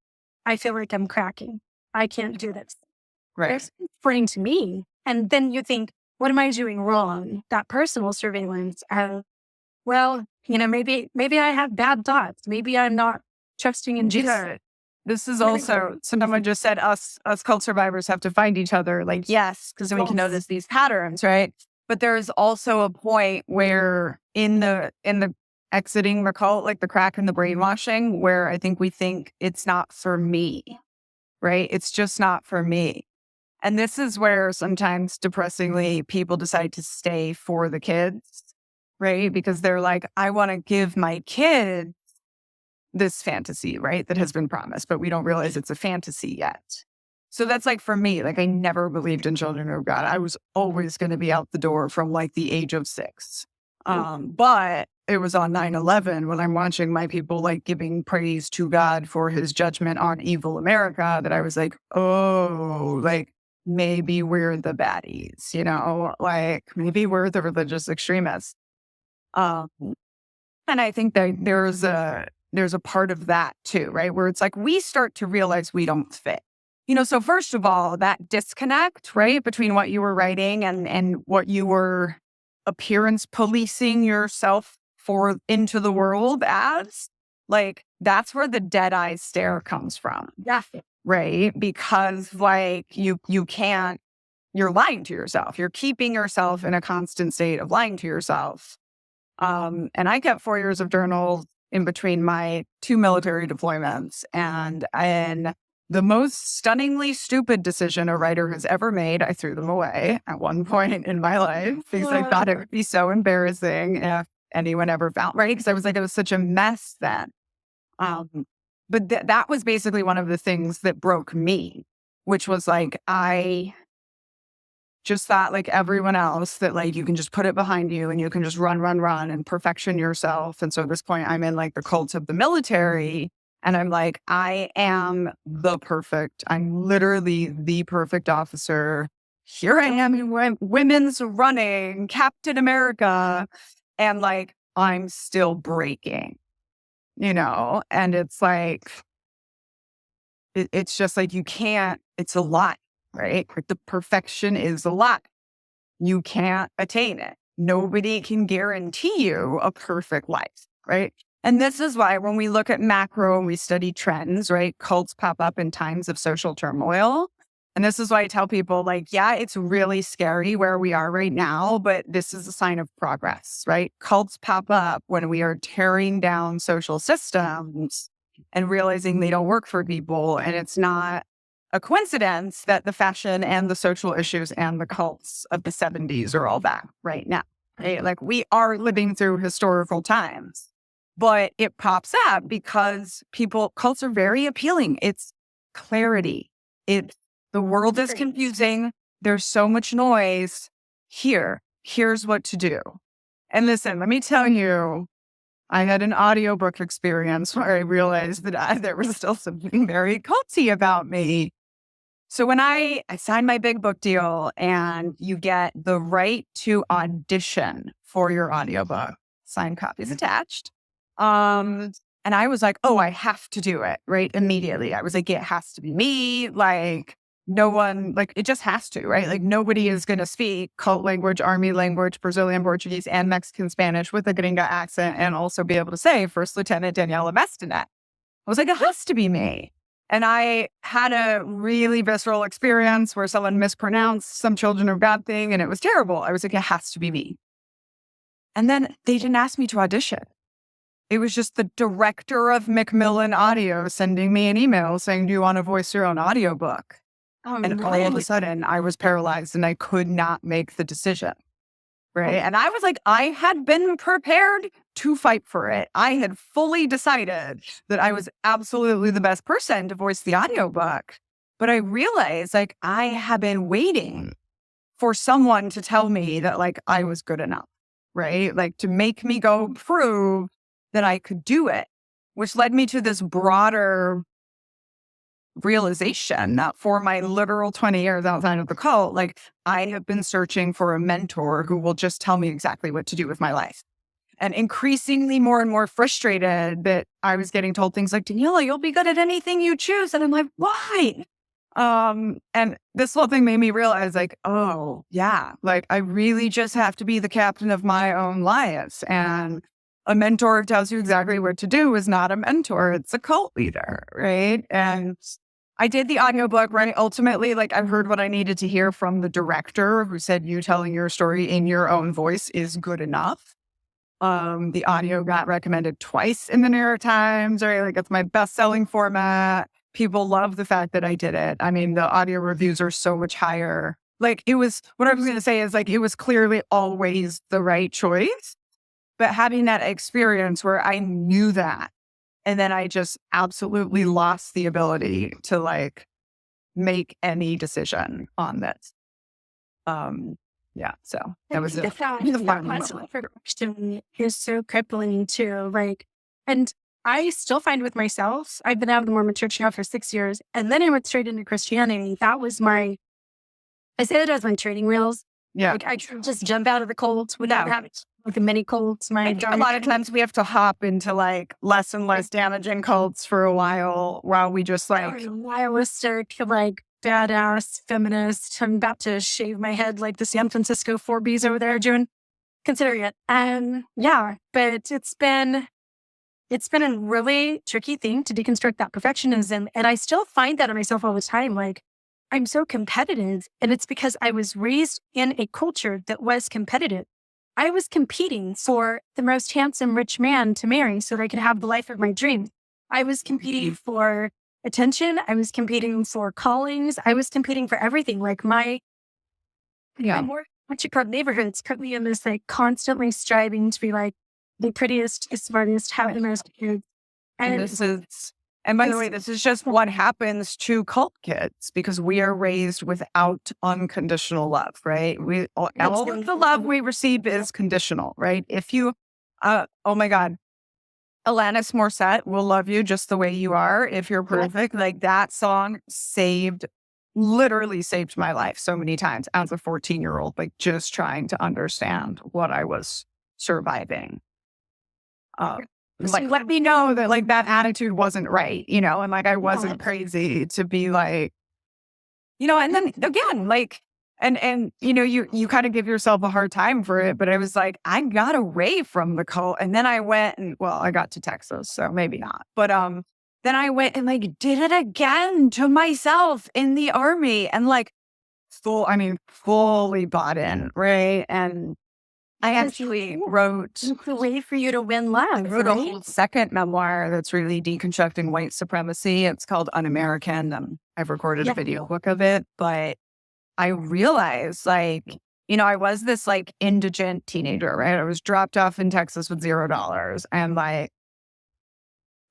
I feel like I'm cracking. I can't do this. Right. It's comforting to me. And then you think, what am I doing wrong? That personal surveillance. Well, maybe I have bad thoughts. Maybe I'm not trusting in Jesus. Yeah. This is also, someone just said us cult survivors have to find each other. Like, yes, because then we can notice these patterns, right? But there's also a point where in the exiting the cult, like the crack and the brainwashing, where I think we think it's not for me, right? It's just not for me. And this is where sometimes depressingly people decide to stay for the kids, right? Because they're like, I want to give my kids this fantasy, right? That has been promised, but we don't realize it's a fantasy yet. So that's like for me, like I never believed in children of God. I was always going to be out the door from like the age of 6. But it was on 9/11 when I'm watching my people like giving praise to God for his judgment on evil America that I was like, oh, like maybe we're the baddies, like maybe we're the religious extremists. And I think that there's a part of that too, right? Where it's like we start to realize we don't fit. So first of all, that disconnect, right, between what you were writing and what you were appearance policing yourself for into the world as, like, that's where the dead eye stare comes from. Yeah. Right? Because like you can't, you're lying to yourself. You're keeping yourself in a constant state of lying to yourself. And I kept 4 years of journals in between my 2 military deployments. And the most stunningly stupid decision a writer has ever made, I threw them away at one point in my life because I thought it would be so embarrassing if anyone ever found, right? Because I was like, it was such a mess then. But that was basically one of the things that broke me, which was like, I just thought like everyone else that like you can just put it behind you and you can just run and perfection yourself. And so at this point, I'm in like the cult of the military. And I'm like, I'm literally the perfect officer. Here I am in women's running, Captain America. And like, I'm still breaking, and it's like, it's just like, you can't, it's a lot, right? Like the perfection is a lot. You can't attain it. Nobody can guarantee you a perfect life, right? And this is why when we look at macro and we study trends, right, cults pop up in times of social turmoil. And this is why I tell people, like, yeah, it's really scary where we are right now, but this is a sign of progress, right? Cults pop up when we are tearing down social systems and realizing they don't work for people. And it's not a coincidence that the fashion and the social issues and the cults of the 70s are all back right now, right? Like we are living through historical times. But it pops up because cults are very appealing. It's clarity. The world is confusing. There's so much noise. Here's what to do. And listen, let me tell you, I had an audiobook experience where I realized that there was still something very culty about me. So when I signed my big book deal and you get the right to audition for your audiobook, signed copies attached. And I was like, oh, I have to do it, right? Immediately. I was like, it has to be me. Like no one, like it just has to, right? Like nobody is going to speak cult language, army language, Brazilian Portuguese, and Mexican Spanish with a gringa accent and also be able to say First Lieutenant Daniella Mestyanek. I was like, it has to be me. And I had a really visceral experience where someone mispronounced some Children of God thing and it was terrible. I was like, it has to be me. And then they didn't ask me to audition. it was just the director of Macmillan Audio sending me an email saying, do you want to voice your own audiobook? And all of a sudden I was paralyzed and I could not make the decision. Right. And I was like, I had been prepared to fight for it. I had fully decided that I was absolutely the best person to voice the audiobook. But I realized like I had been waiting for someone to tell me that like I was good enough. Right. Like to make me go prove that I could do it, which led me to this broader realization that for my literal 20 years outside of the cult, like I have been searching for a mentor who will just tell me exactly what to do with my life. And increasingly more and more frustrated that I was getting told things like, Daniella, you'll be good at anything you choose. And I'm like, why? And this whole thing made me realize like, oh yeah, like I really just have to be the captain of my own life. And a mentor who tells you exactly what to do is not a mentor. It's a cult leader. Right. And I did the audiobook, right? Ultimately, like I heard what I needed to hear from the director who said, you telling your story in your own voice is good enough. The audio got recommended twice in the New York Times, right? Like it's my best-selling format. People love the fact that I did it. I mean, the audio reviews are so much higher. Like it was, what I was going to say is like, it was clearly always the right choice. But having that experience where I knew that, and then I just absolutely lost the ability to like make any decision on this. Yeah, so that was it. Perfection is so crippling too. Like, and I still find with myself, I've been out of the Mormon church now for 6 years, and then I went straight into Christianity. That was I say that as my training wheels. Yeah. Like I just jump out of the cult without having like the many cults. A lot of times we have to hop into like less and less damaging cults for a while we just like nihilistic, like badass feminist. I'm about to shave my head like the San Francisco 4Bs over there doing, considering it. Yeah, but it's been a really tricky thing to deconstruct that perfectionism. And I still find that in myself all the time. Like I'm so competitive, and it's because I was raised in a culture that was competitive. I was competing for the most handsome rich man to marry so that I could have the life of my dreams. I was competing for attention. I was competing for callings. I was competing for everything. Like my more what you call neighborhoods put me in this like constantly striving to be like the prettiest, the smartest, have the most kids. And by the way, this is just what happens to cult kids because we are raised without unconditional love, right? All of the love we receive is conditional, right? If you, oh my God, Alanis Morissette will love you just the way you are. If you're perfect, like that song literally saved my life so many times as a 14-year-old, like just trying to understand what I was surviving. Like, let me know that like that attitude wasn't right, and like I wasn't crazy to be like, and then again, like, and you kind of give yourself a hard time for it, but I was like, I got away from the cult, and then I went and I got to Texas, so maybe not, but then I went and like did it again to myself in the army, and like fully bought in, right? And I actually wrote a way for you to win love. I wrote a whole second memoir that's really deconstructing white supremacy. It's called Un-American. I've recorded a video book of it, but I realized like, I was this like indigent teenager, right? I was dropped off in Texas with $0 and like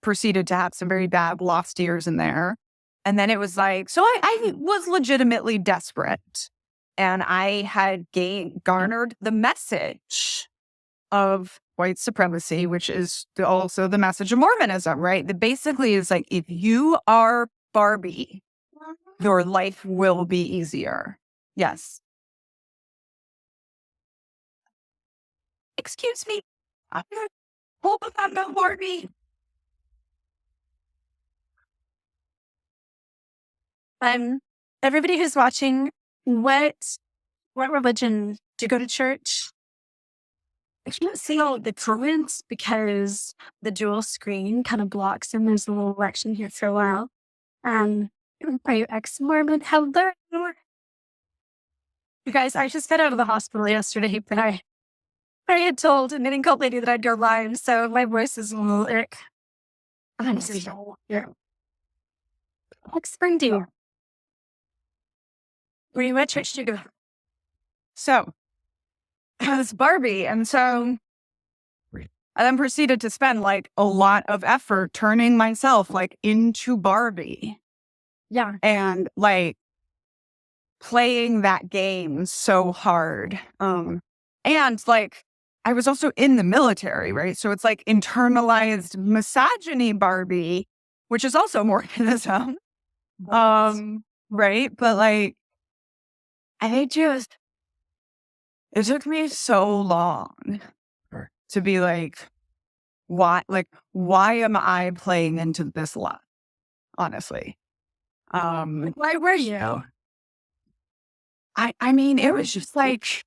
proceeded to have some very bad lost years in there. And then it was like, so I was legitimately desperate. And I had garnered the message of white supremacy, which is also the message of Mormonism, right? That basically is like, if you are Barbie, your life will be easier. Yes. Excuse me. I'm not Barbie. Everybody who's watching, what religion do you go to church? I can't see all the comments because the dual screen kind of blocks and there's a little election here for a while. Are you ex-Mormon? Hello. You guys, I just got out of the hospital yesterday, but I had told a knitting cult lady that I'd go live, so my voice is a little ick. I'm so yeah. Like spring dew. Were you at church to go? So I was Barbie. And so I then proceeded to spend like a lot of effort turning myself like into Barbie Yeah. and like playing that game so hard. And like I was also in the military, right? So it's like internalized misogyny Barbie, which is also Mormonism. Right. But like it took me so long to be like, why am I playing into this lot? Honestly. Why were you? I mean, it was just like,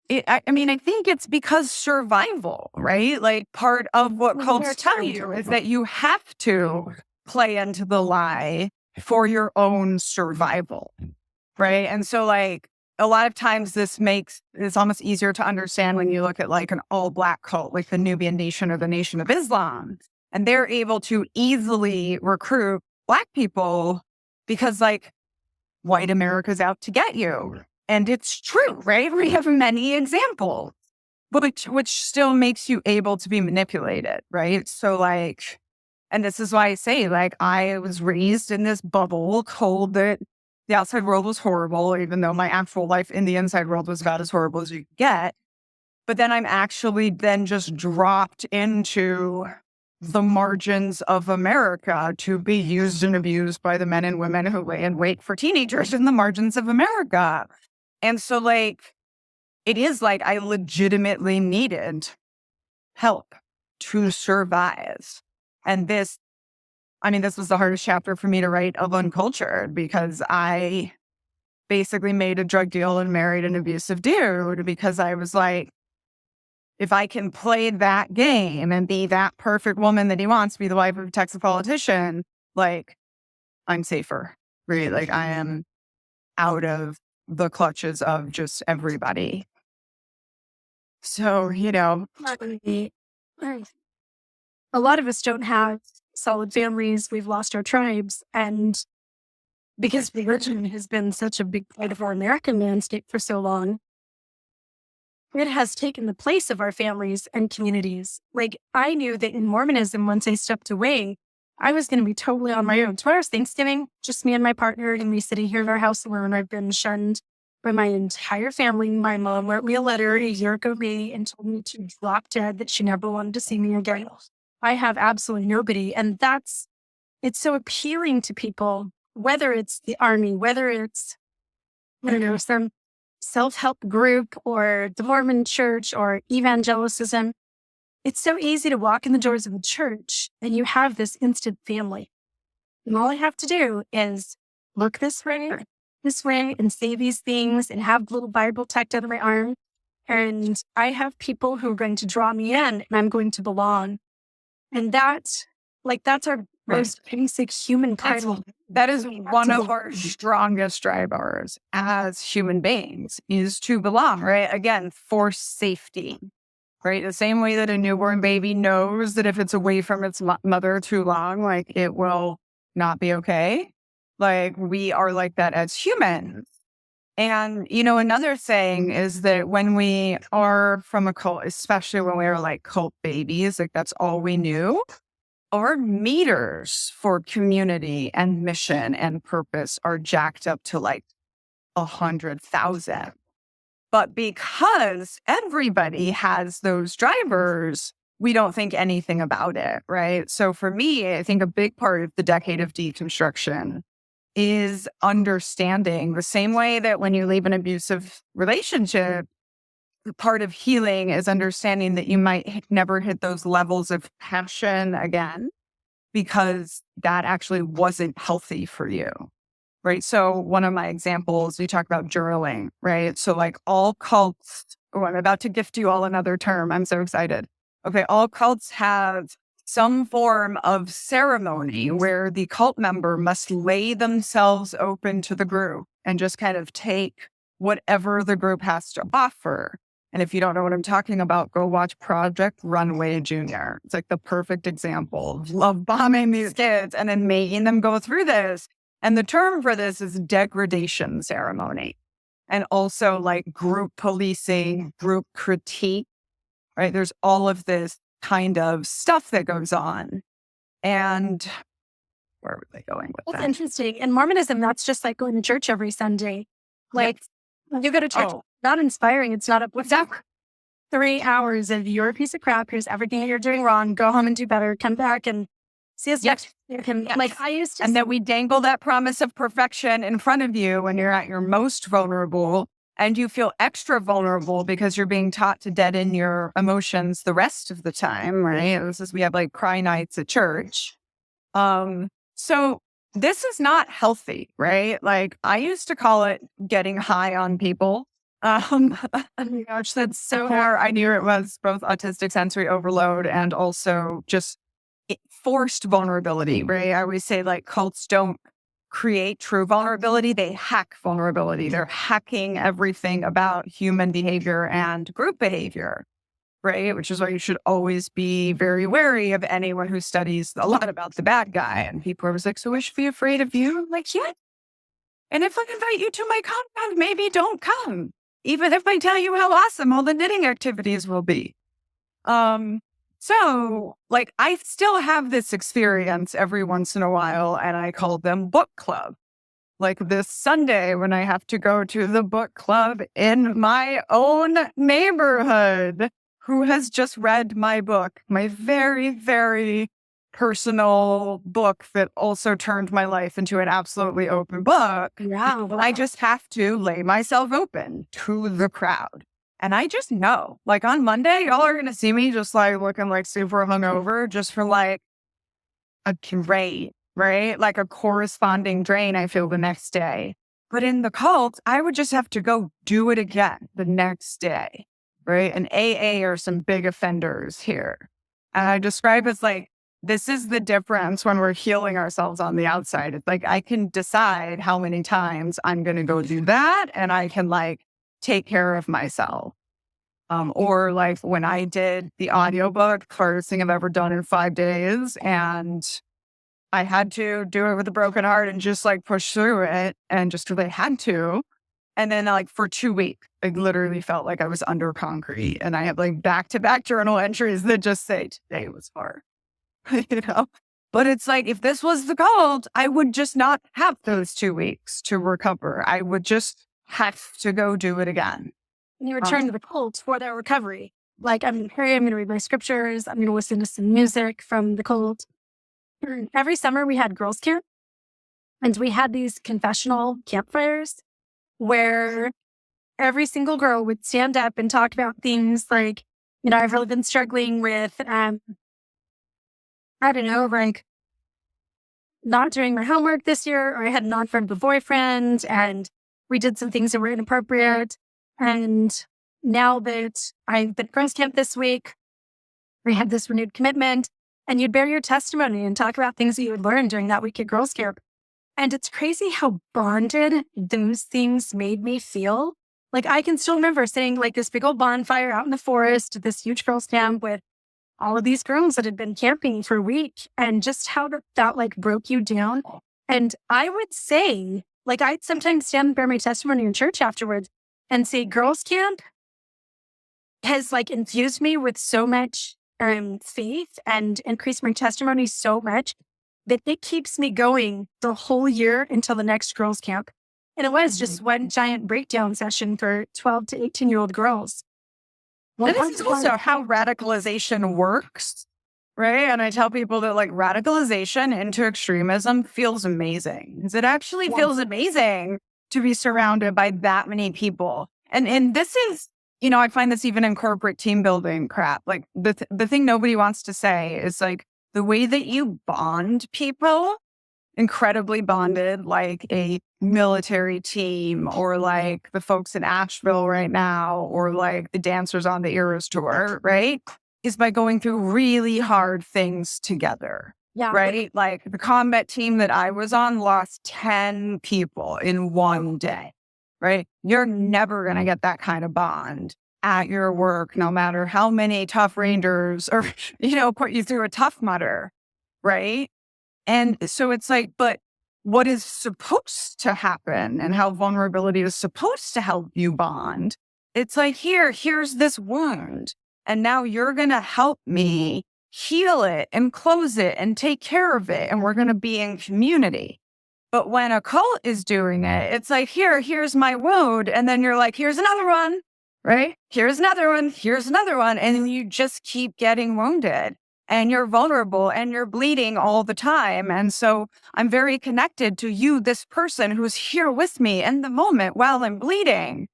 I mean, I think it's because survival, right? Like part of what cults tell you is that you have to play into the lie for your own survival, right? And so like a lot of times it's almost easier to understand when you look at like an all black cult, like the Nubian Nation or the Nation of Islam, and they're able to easily recruit Black people because like white America's out to get you. And it's true, right? We have many examples, which still makes you able to be manipulated, right? So like, and this is why I say like, I was raised in this bubble told that the outside world was horrible, even though my actual life in the inside world was about as horrible as you could get. But then I'm actually then just dropped into the margins of America to be used and abused by the men and women who lay in wait for teenagers in the margins of America. And so like, it is like I legitimately needed help to survive. And this was the hardest chapter for me to write of Uncultured because I basically made a drug deal and married an abusive dude because I was like, if I can play that game and be that perfect woman that he wants to be the wife of a Texas politician, like I'm safer, right? Like I am out of the clutches of just everybody. So, a lot of us don't have solid families. We've lost our tribes. And because religion has been such a big part of our American landscape for so long, it has taken the place of our families and communities. Like I knew that in Mormonism, once I stepped away, I was going to be totally on my own. Tomorrow's Thanksgiving, just me and my partner and me sitting here in our house alone. I've been shunned by my entire family. My mom wrote me a letter a year ago May and told me to drop dead, that she never wanted to see me again. I have absolutely nobody. And it's so appealing to people, whether it's the army, whether it's, some self-help group or the Mormon church or evangelicism. It's so easy to walk in the doors of a church and you have this instant family. And all I have to do is look this way, and say these things and have a little Bible tucked under my arm. And I have people who are going to draw me in and I'm going to belong. And that's our most basic human title. That is one of our strongest drivers as human beings is to belong, right? Again, for safety, right? The same way that a newborn baby knows that if it's away from its mother too long, like it will not be okay. Like we are like that as humans. And, another thing is that when we are from a cult, especially when we are like cult babies, like that's all we knew. Our meters for community and mission and purpose are jacked up to like 100,000. But because everybody has those drivers, we don't think anything about it, right? So for me, I think a big part of the decade of deconstruction is understanding the same way that when you leave an abusive relationship, part of healing is understanding that you might never hit those levels of passion again because that actually wasn't healthy for you, right? So one of my examples, we talk about journaling, right? So like all cults, I'm about to gift you all another term. I'm so excited. Okay, all cults have some form of ceremony where the cult member must lay themselves open to the group and just kind of take whatever the group has to offer. And if you don't know what I'm talking about, go watch Project Runway Junior. It's like the perfect example of love bombing these kids and then making them go through this. And the term for this is degradation ceremony. And also like group policing, group critique, right? There's all of this kind of stuff that goes on. And where were they going with That's that? interesting. In Mormonism, that's just like going to church every Sunday. Like you go to church, not inspiring. It's not what's that? 3 hours of you're a piece of crap. Here's everything that you're doing wrong. Go home and do better. Come back and see us next. Like I used to. And that we dangle that promise of perfection in front of you when you're at your most vulnerable, and you feel extra vulnerable because you're being taught to deaden your emotions the rest of the time, right? This is, we have like cry nights at church. So this is not healthy, right? Like I used to call it getting high on people. Oh my gosh, that's so hard. I knew it was both autistic sensory overload and also just forced vulnerability, right? I always say like cults don't create true vulnerability. They hack vulnerability. They're hacking everything about human behavior and group behavior, right? Which is why you should always be very wary of anyone who studies a lot about the bad guy. And people are always like, so we should be afraid of you? I'm like, yeah. And if I invite you to my compound, maybe don't come. Even if I tell you how awesome all the knitting activities will be. So like I still have this experience every once in a while, and I call them book club. Like this Sunday when I have to go to the book club in my own neighborhood, who has just read my book, my very, very personal book that also turned my life into an absolutely open book. Yeah. I just have to lay myself open to the crowd. And I just know, like on Monday, y'all are going to see me just like looking like super hungover just for like a drain, right? Like a corresponding drain I feel the next day. But in the cult, I would just have to go do it again the next day, right? And AA are some big offenders here. And I describe it as like, this is the difference when we're healing ourselves on the outside. It's like, I can decide how many times I'm going to go do that. And I can like take care of myself. Or like when I did the audiobook, first thing I've ever done in 5 days. And I had to do it with a broken heart and just like push through it and just really had to. And then like for 2 weeks, I literally felt like I was under concrete. And I have like back-to-back journal entries that just say, today was hard. You know, but it's like, if this was the cult, I would just not have those 2 weeks to recover. I would just have to go do it again. And you return to the cult for that recovery. Like, I'm going to pray, I'm going to read my scriptures, I'm going to listen to some music from the cult. Every summer we had girls' camp, and we had these confessional campfires where every single girl would stand up and talk about things like, you know, I've really been struggling with, I don't know, like not doing my homework this year, or I had an unfriendly boyfriend and we did some things that were inappropriate. And now that I've been at girls' camp this week, we had this renewed commitment, and you'd bear your testimony and talk about things that you had learned during that week at girls' camp. And it's crazy how bonded those things made me feel. Like I can still remember sitting like this big old bonfire out in the forest at this huge girls' camp with all of these girls that had been camping for a week, and just how that like broke you down. And I would say, like I'd sometimes stand and bear my testimony in church afterwards and say, girls' camp has like infused me with so much faith and increased my testimony so much that it keeps me going the whole year until the next girls' camp. And it was just one giant breakdown session for 12 to 18-year-old girls. Well, this is also how radicalization works, right? And I tell people that like radicalization into extremism feels amazing. Because it actually feels amazing to be surrounded by that many people. And this is, you know, I find this even in corporate team building crap. Like the thing nobody wants to say is like the way that you bond people, incredibly bonded, like a military team, or like the folks in Asheville right now, or like the dancers on the Eras tour, right? Is by going through really hard things together. Yeah. Right? Like the combat team that I was on lost 10 people in one day, right? You're never going to get that kind of bond at your work, no matter how many tough rangers or, put you through a tough mutter, right? And so it's like, but what is supposed to happen and how vulnerability is supposed to help you bond? It's like, here's this wound. And now you're going to help me heal it and close it and take care of it. And we're going to be in community. But when a cult is doing it, it's like, here's my wound. And then you're like, here's another one, right? Here's another one. Here's another one. And you just keep getting wounded and you're vulnerable and you're bleeding all the time. And so I'm very connected to you, this person who's here with me in the moment while I'm bleeding.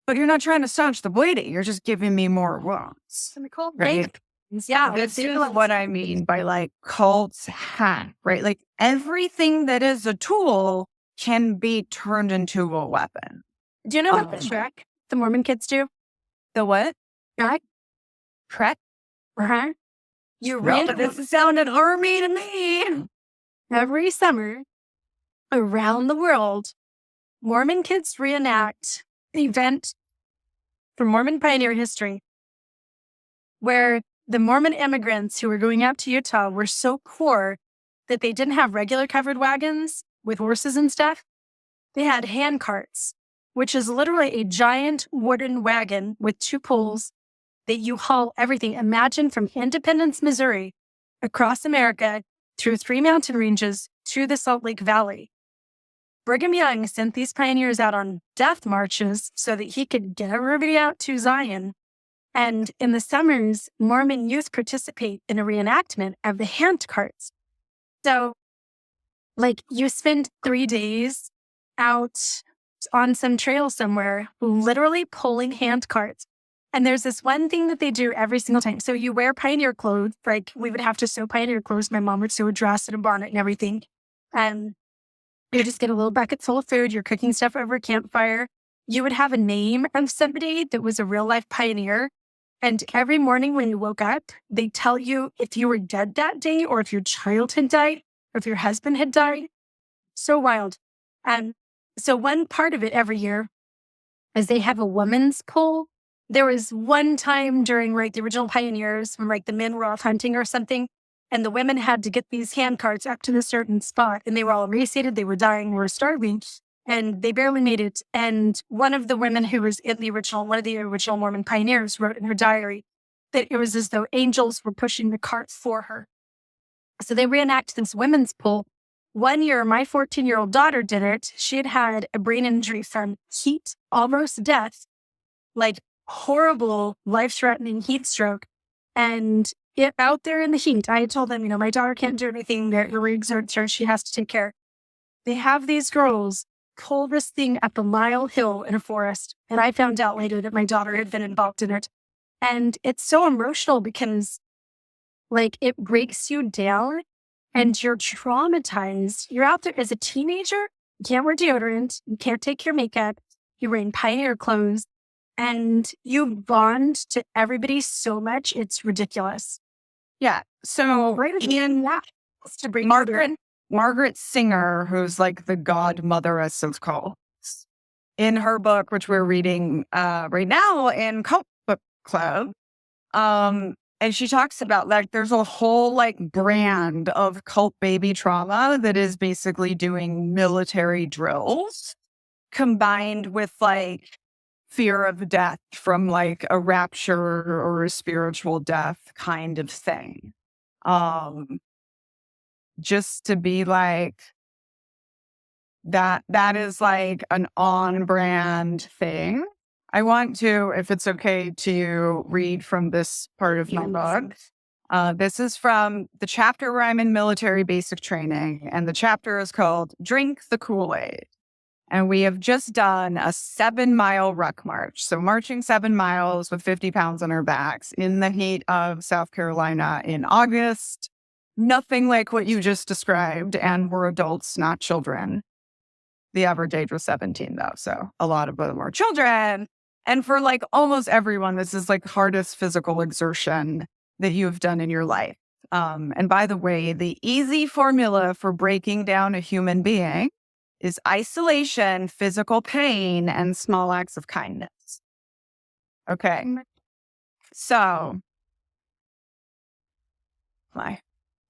But you're not trying to staunch the bleeding. You're just giving me more wounds. Right? Yeah. This is what I mean by like cults hack, right? Like everything that is a tool can be turned into a weapon. Do you know what the Mormon kids do? The what? Shrek? Shrek? Uh-huh. This sounded army to me. Every summer around the world, Mormon kids reenact an event from Mormon pioneer history where the Mormon immigrants who were going out to Utah were so poor that they didn't have regular covered wagons with horses and stuff. They had hand carts, which is literally a giant wooden wagon with two poles that you haul everything. Imagine from Independence, Missouri, across America, through 3 mountain ranges to the Salt Lake Valley. Brigham Young sent these pioneers out on death marches so that he could get everybody out to Zion. And in the summers, Mormon youth participate in a reenactment of the hand carts. So, like, you spend 3 days out on some trail somewhere, literally pulling hand carts. And there's this one thing that they do every single time. So you wear pioneer clothes, like we would have to sew pioneer clothes. My mom would sew a dress and a bonnet and everything. And you just get a little bucket full of food. You're cooking stuff over a campfire. You would have a name of somebody that was a real life pioneer. And every morning when you woke up, they tell you if you were dead that day or if your child had died or if your husband had died. So wild. So one part of it every year is they have a woman's poll. There was one time during the original pioneers when the men were off hunting or something, and the women had to get these hand carts up to the certain spot, and they were all emaciated, they were dying, were starving, and they barely made it. And one of the women who was one of the original Mormon pioneers wrote in her diary that it was as though angels were pushing the cart for her. So they reenact this women's poll. One year, my 14-year-old daughter did it. She had had a brain injury from heat, almost death, horrible, life-threatening heat stroke. And out there in the heat, I told them, my daughter can't do anything. It really exerts her. She has to take care. They have these girls pull this thing up a mile hill in a forest. And I found out later that my daughter had been involved in it. And it's so emotional because, it breaks you down and you're traumatized. You're out there as a teenager. You can't wear deodorant. You can't take your makeup. You're wearing pioneer clothes. And you bond to everybody so much, it's ridiculous. Yeah. So to bring Margaret Singer, who's the godmotheress of cults, in her book, which we're reading right now in Cult Book Club, and she talks about there's a whole brand of cult baby trauma that is basically doing military drills combined with fear of death from a rapture or a spiritual death kind of thing. Just to be that is an on-brand thing. I want to, if it's okay to read from this part of my book. This is from the chapter where I'm in military basic training, and the chapter is called Drink the Kool-Aid. And we have just done a 7-mile ruck march. So marching 7 miles with 50 pounds on our backs in the heat of South Carolina in August. Nothing like what you just described. And we're adults, not children. The average age was 17, though. So a lot of them are children. And for almost everyone, this is hardest physical exertion that you've done in your life. And by the way, the easy formula for breaking down a human being is isolation, physical pain, and small acts of kindness. Okay. So my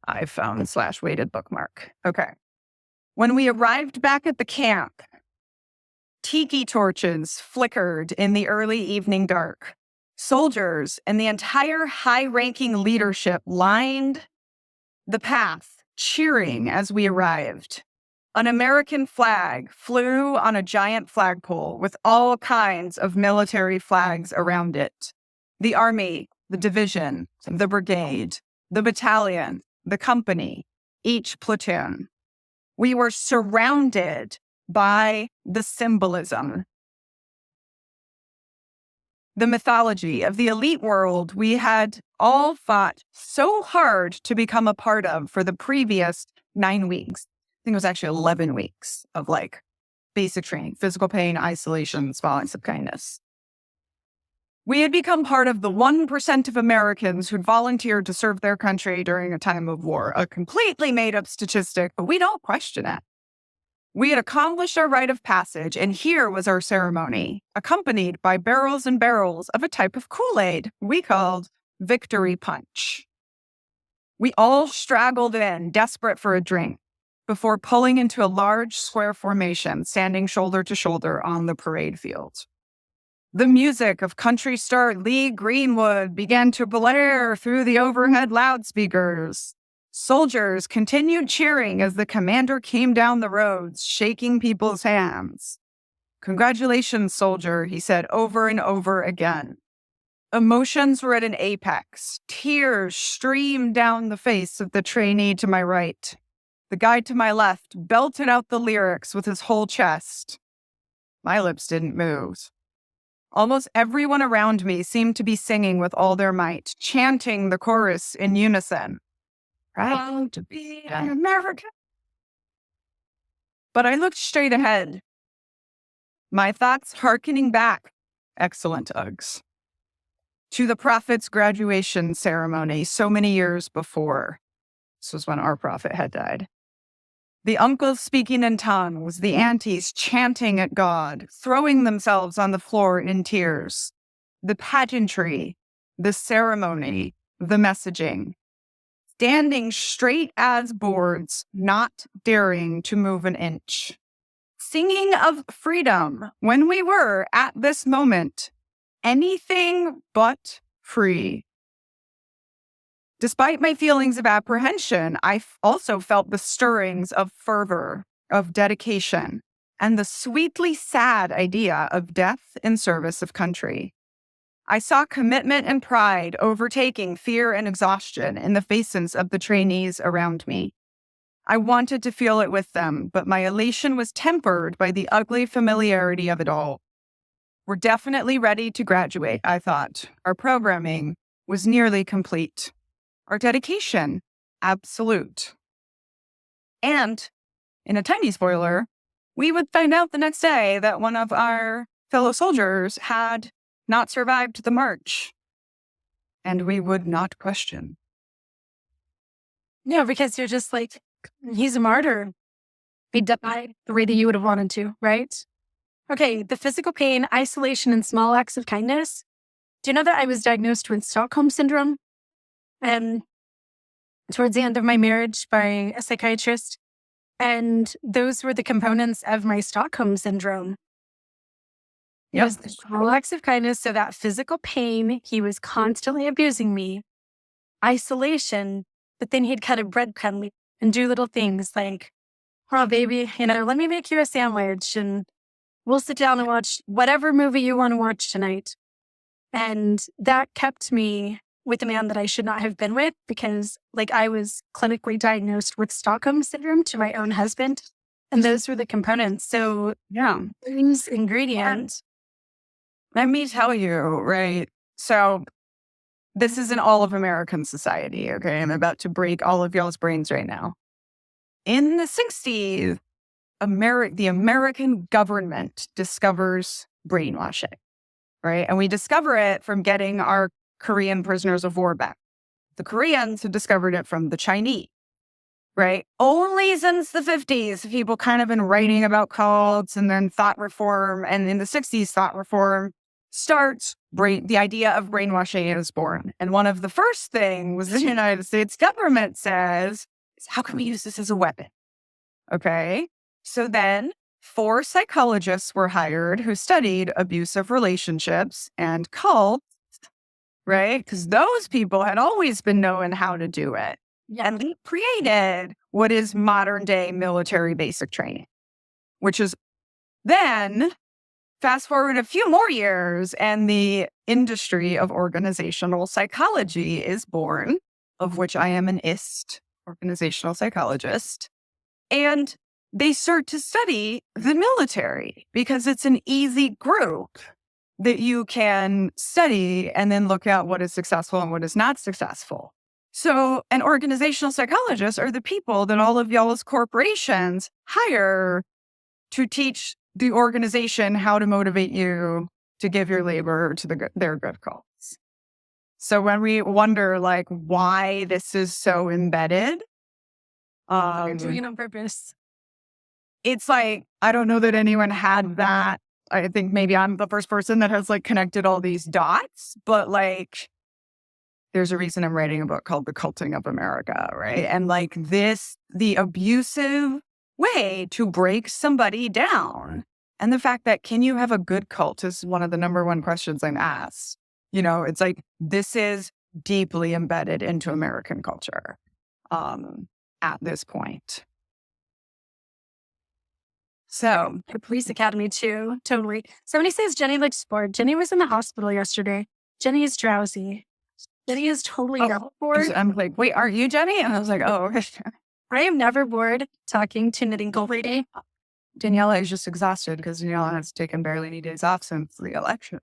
iPhone/weighted bookmark. Okay. When we arrived back at the camp, tiki torches flickered in the early evening dark. Soldiers and the entire high-ranking leadership lined the path, cheering as we arrived. An American flag flew on a giant flagpole with all kinds of military flags around it. The army, the division, the brigade, the battalion, the company, each platoon. We were surrounded by the symbolism, the mythology of the elite world we had all fought so hard to become a part of for the previous 9 weeks. I think it was actually 11 weeks of like basic training, physical pain, isolation, small acts of kindness. We had become part of the 1% of Americans who'd volunteered to serve their country during a time of war, a completely made up statistic, but we don't question it. We had accomplished our rite of passage, and here was our ceremony, accompanied by barrels and barrels of a type of Kool-Aid we called Victory Punch. We all straggled in, desperate for a drink, before pulling into a large square formation, standing shoulder to shoulder on the parade field. The music of country star Lee Greenwood began to blare through the overhead loudspeakers. Soldiers continued cheering as the commander came down the roads, shaking people's hands. "Congratulations, soldier," he said over and over again. Emotions were at an apex. Tears streamed down the face of the trainee to my right. The guy to my left belted out the lyrics with his whole chest. My lips didn't move. Almost everyone around me seemed to be singing with all their might, chanting the chorus in unison. Proud to be an American. But I looked straight ahead, my thoughts hearkening back, excellent Uggs, to the prophet's graduation ceremony so many years before. This was when our prophet had died. The uncles speaking in tongues, the aunties chanting at God, throwing themselves on the floor in tears. The pageantry, the ceremony, the messaging. Standing straight as boards, not daring to move an inch. Singing of freedom when we were, at this moment, anything but free. Despite my feelings of apprehension, I also felt the stirrings of fervor, of dedication, and the sweetly sad idea of death in service of country. I saw commitment and pride overtaking fear and exhaustion in the faces of the trainees around me. I wanted to feel it with them, but my elation was tempered by the ugly familiarity of it all. We're definitely ready to graduate, I thought. Our programming was nearly complete. Our dedication, absolute. And, in a tiny spoiler, we would find out the next day that one of our fellow soldiers had not survived the march. And we would not question. No, because you're just like, he's a martyr. He died the way that you would have wanted to, right? Okay, the physical pain, isolation, and small acts of kindness. Do you know that I was diagnosed with Stockholm Syndrome? And towards the end of my marriage by a psychiatrist. And those were the components of my Stockholm Syndrome. It was the small acts of kindness, so that physical pain, he was constantly abusing me. Isolation, but then he'd cut a breadcrumb and do little things like, "Oh, baby, let me make you a sandwich and we'll sit down and watch whatever movie you want to watch tonight." And that kept me with a man that I should not have been with because I was clinically diagnosed with Stockholm Syndrome to my own husband. And those were the components. So these ingredients. Let me tell you, right? So this is an all of American society, okay? I'm about to break all of y'all's brains right now. In the 60s, the American government discovers brainwashing, right? And we discover it from getting our Korean prisoners of war back. The Koreans have discovered it from the Chinese, right? Only since the 50s, people kind of been writing about cults and then thought reform. And in the 60s, thought reform the idea of brainwashing is born. And one of the first things the United States government says is, how can we use this as a weapon? Okay. So then 4 psychologists were hired who studied abusive relationships and cults, right? Because those people had always been knowing how to do it. And they created what is modern day military basic training, which is then fast forward a few more years and the industry of organizational psychology is born, of which I am an IST, organizational psychologist. And they start to study the military because it's an easy group that you can study and then look at what is successful and what is not successful. So an organizational psychologist are the people that all of y'all's corporations hire to teach the organization how to motivate you to give your labor to their good cause. So when we wonder like why this is so embedded, You're doing it on purpose. it's like, I don't know that anyone had that. I think maybe I'm the first person that has like connected all these dots, but like there's a reason I'm writing a book called The Culting of America, right? And like the abusive way to break somebody down. And the fact that can you have a good cult is one of the number one questions I'm asked. You know, it's like this is deeply embedded into American culture at this point. So The police academy too. Totally. Somebody says Jenny looks bored. Jenny was in the hospital yesterday. Jenny is drowsy. Jenny is totally not bored. I'm like, wait, aren't you Jenny? And I was like, oh, okay. I am never bored talking to Knitting Lady. Daniella is just exhausted because Daniella has taken barely any days off since the election.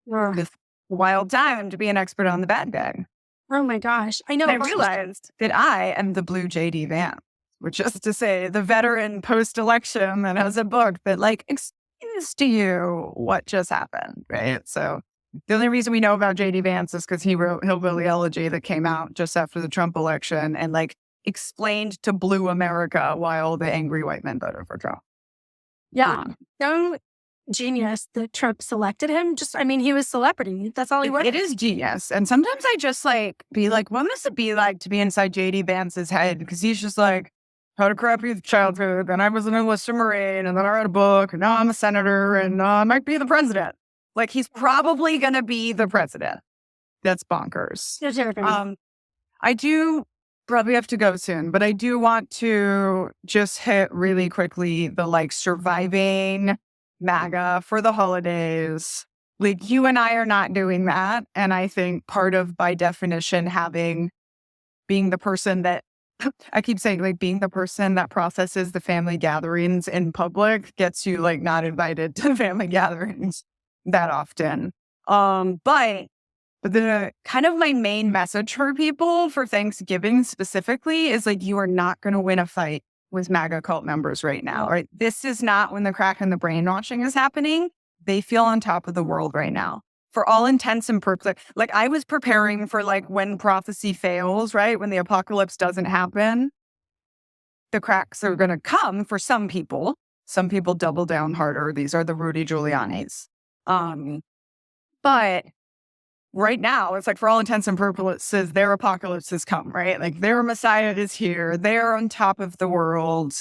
This wild time to be an expert on the bad guy. Oh my gosh. I know. And I realized that I am the blue JD Vance, which is to say the veteran post-election that has a book that like explains to you what just happened, right? So the only reason we know about JD Vance is because he wrote Hillbilly Elegy that came out just after the Trump election and like explained to blue America why all the angry white men voted for Trump. Yeah. So genius that Trump selected him. He was celebrity. That's all he was. It is genius. And sometimes I just like be like, what must it be like to be inside JD Vance's head? Because he's just like, had a crappy childhood, and I was an enlisted Marine, and then I wrote a book, and now I'm a senator, and I might be the president. Like, he's probably going to be the president. That's bonkers. I do probably have to go soon, but I do want to just hit really quickly the like surviving MAGA for the holidays. Like, you and I are not doing that. And I think part of, by definition, being the person that I keep saying, like, being the person that processes the family gatherings in public gets you like not invited to family gatherings that often. But the kind of my main message for people for Thanksgiving specifically is like, you are not going to win a fight with MAGA cult members right now, right? This is not when the crack and the brainwashing is happening. They feel on top of the world right now. For all intents and purposes, like I was preparing for like when prophecy fails, right? When the apocalypse doesn't happen, the cracks are going to come for some people. Some people double down harder. These are the Rudy Giulianis. But right now, it's like for all intents and purposes, their apocalypse has come, right? Like their Messiah is here. They're on top of the world.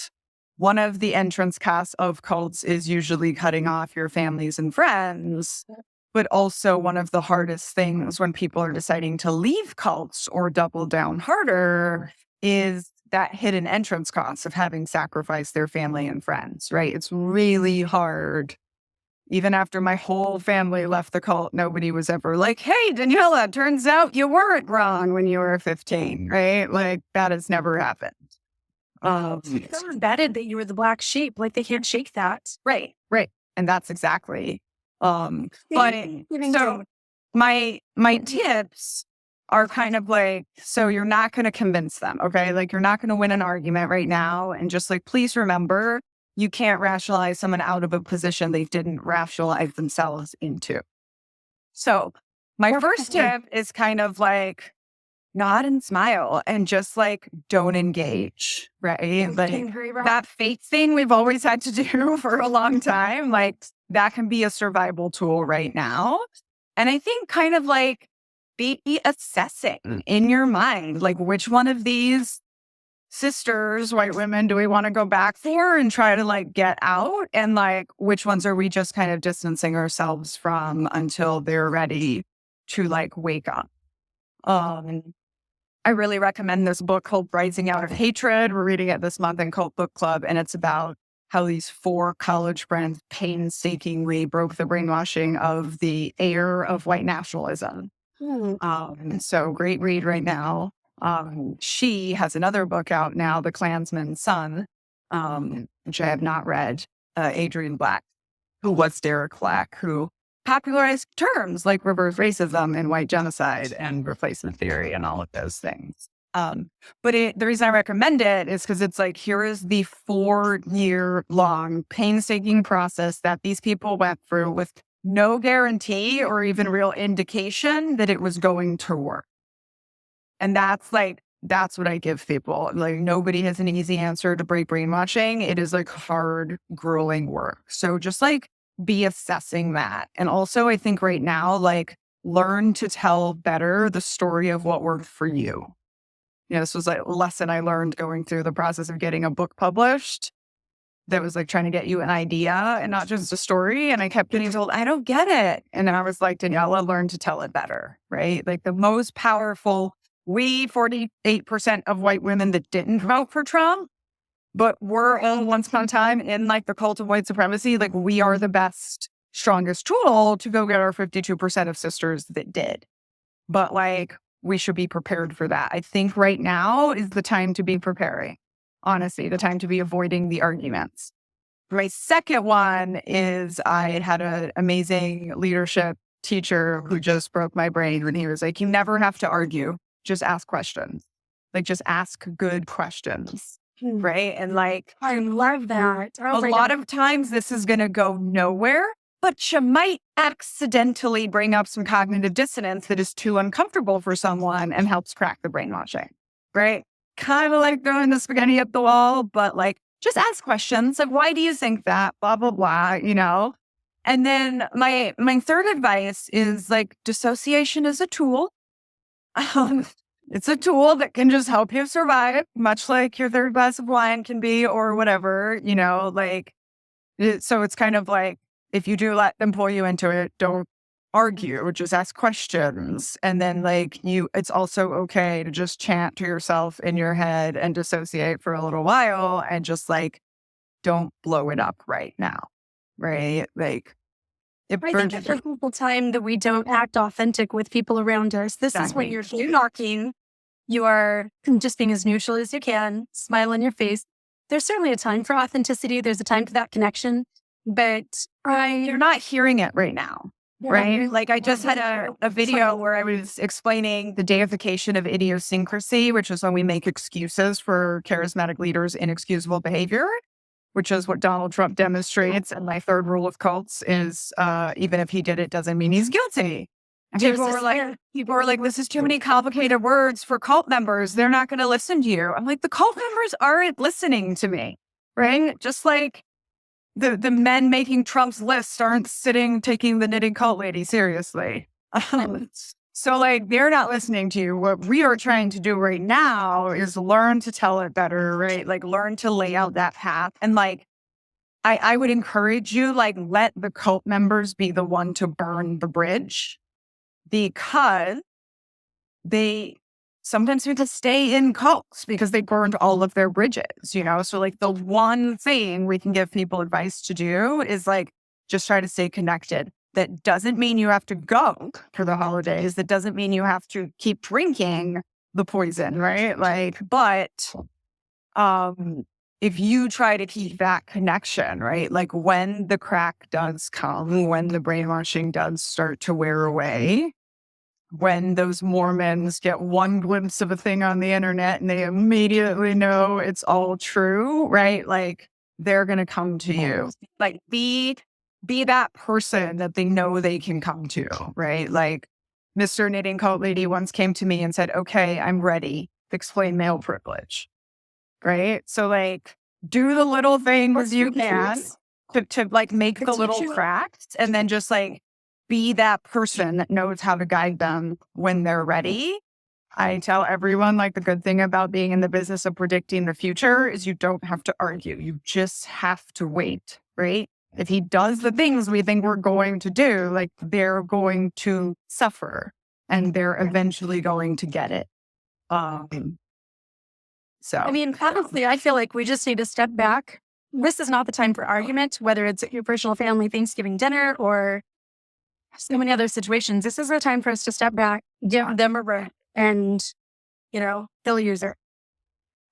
One of the entrance casts of cults is usually cutting off your families and friends. But also one of the hardest things when people are deciding to leave cults or double down harder is that hidden entrance cost of having sacrificed their family and friends, right? It's really hard. Even after my whole family left the cult, nobody was ever like, hey, Daniella, turns out you weren't wrong when you were 15, right? Like that has never happened. It's embedded that you were the black sheep. Like they can't shake that. Right. And that's exactly. So my tips are kind of like, so you're not going to convince them, okay? Like you're not going to win an argument right now. And just like, please remember, you can't rationalize someone out of a position they didn't rationalize themselves into. So my first tip is kind of like, nod and smile and just like don't engage, right? Like that faith thing we've always had to do for a long time. Like that can be a survival tool right now. And I think kind of like be assessing in your mind, like which one of these sisters, white women, do we want to go back for and try to like get out? And like, which ones are we just kind of distancing ourselves from until they're ready to like wake up? I really recommend this book called Rising Out of Hatred. We're reading it this month in Cult Book Club, and it's about how these 4 college friends painstakingly broke the brainwashing of the heir of white nationalism. So great read right now. She has another book out now, The Klansman's Son, which I have not read, Adrian Black, who was Derek Black, who popularized terms like reverse racism and white genocide and replacement theory and all of those things. But the reason I recommend it is because it's like, here is the 4-year-long painstaking process that these people went through with no guarantee or even real indication that it was going to work. And that's what I give people. Like, nobody has an easy answer to break brainwashing. It is like hard, grueling work. So just like be assessing that. And also I think right now, like, learn to tell better the story of what worked for you. You know, this was like a lesson I learned going through the process of getting a book published that was like trying to get you an idea and not just a story. And I kept getting told, I don't get it. And then I was like, Daniella, learn to tell it better, right? Like the most powerful, 48% of white women that didn't vote for Trump, but we're all once upon a time in like the cult of white supremacy, like we are the best, strongest tool to go get our 52% of sisters that did. But like, we should be prepared for that. I think right now is the time to be preparing. Honestly, the time to be avoiding the arguments. My second one is I had an amazing leadership teacher who just broke my brain when he was like, you never have to argue, just ask questions. Like, just ask good questions. Right. And like, I love that. A lot of times this is going to go nowhere, but you might accidentally bring up some cognitive dissonance that is too uncomfortable for someone and helps crack the brainwashing. Right. Kind of like throwing the spaghetti at the wall, but like, just ask questions. Like, why do you think that? Blah, blah, blah, you know? And then my third advice is like, dissociation is a tool. It's a tool that can just help you survive, much like your third glass of wine can be, or whatever, you know, like, so it's kind of like, if you do let them pull you into it, don't argue, just ask questions. And then like it's also okay to just chant to yourself in your head and dissociate for a little while and just like, don't blow it up right now. Right. Like, I think it's the whole time that we don't act authentic with people around us. This is when you're knocking. You are just being as neutral as you can, smile on your face. There's certainly a time for authenticity. There's a time for that connection, but you're not hearing it right now. Right? Like I just had a video where I was explaining the deification of idiosyncrasy, which is when we make excuses for charismatic leaders' inexcusable behavior, which is what Donald Trump demonstrates. And my third rule of cults is even if he did it, doesn't mean he's guilty. People are like, this is too many complicated words for cult members. They're not going to listen to you. I'm like, the cult members aren't listening to me, right? Just like the men making Trump's list aren't sitting taking the knitting cult lady seriously. So like, they're not listening to you. What we are trying to do right now is learn to tell it better, right? Like learn to lay out that path. And like, I would encourage you, like, let the cult members be the one to burn the bridge. Because they sometimes need to stay in cults because they burned all of their bridges, you know? So like the one thing we can give people advice to do is like, just try to stay connected. That doesn't mean you have to go for the holidays. That doesn't mean you have to keep drinking the poison, right? Like, but if you try to keep that connection, right? Like when the crack does come, when the brainwashing does start to wear away, when those Mormons get one glimpse of a thing on the internet and they immediately know it's all true, right? Like they're going to come to you. Like be that person that they know they can come to, right? Like Mr. Knitting Cult Lady once came to me and said, okay, I'm ready. Explain male privilege, right? So like do the little things you can. to like make the little cracks and then just like be that person that knows how to guide them when they're ready. I tell everyone, like, the good thing about being in the business of predicting the future is you don't have to argue. You just have to wait, right? If he does the things we think we're going to do, like, they're going to suffer and they're eventually going to get it. So, I mean, honestly, I feel like we just need to step back. This is not the time for argument, whether it's at your personal family Thanksgiving dinner or so many other situations. This is the time for us to step back, give them a break, and, they'll use it.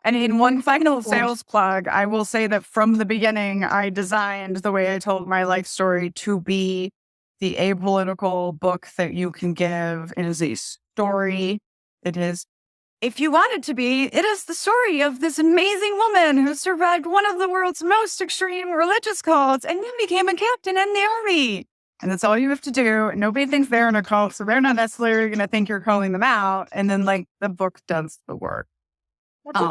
And in one final sales plug, I will say that from the beginning, I designed the way I told my life story to be the apolitical book that you can give. It is a story. It is, if you want it to be, it is the story of this amazing woman who survived one of the world's most extreme religious cults and then became a captain in the army. And that's all you have to do. Nobody thinks they're in a cult, so they're not necessarily going to think you're calling them out. And then, like, the book does the work.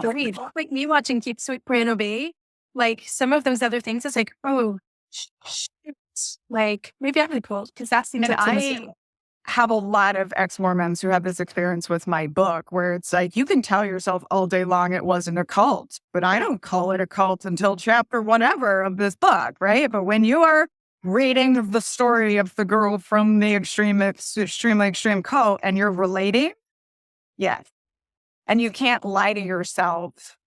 Read. Like me watching Keep Sweet, Pray and Obey, like some of those other things, it's like, oh, shoot. Like maybe I'm really cool because that seems like I have a lot of ex-Mormons who have this experience with my book where it's like, you can tell yourself all day long it wasn't a cult, but I don't call it a cult until chapter whatever of this book, right? But when you are reading the story of the girl from the extremely extreme cult and you're relating, yes. And you can't lie to yourself.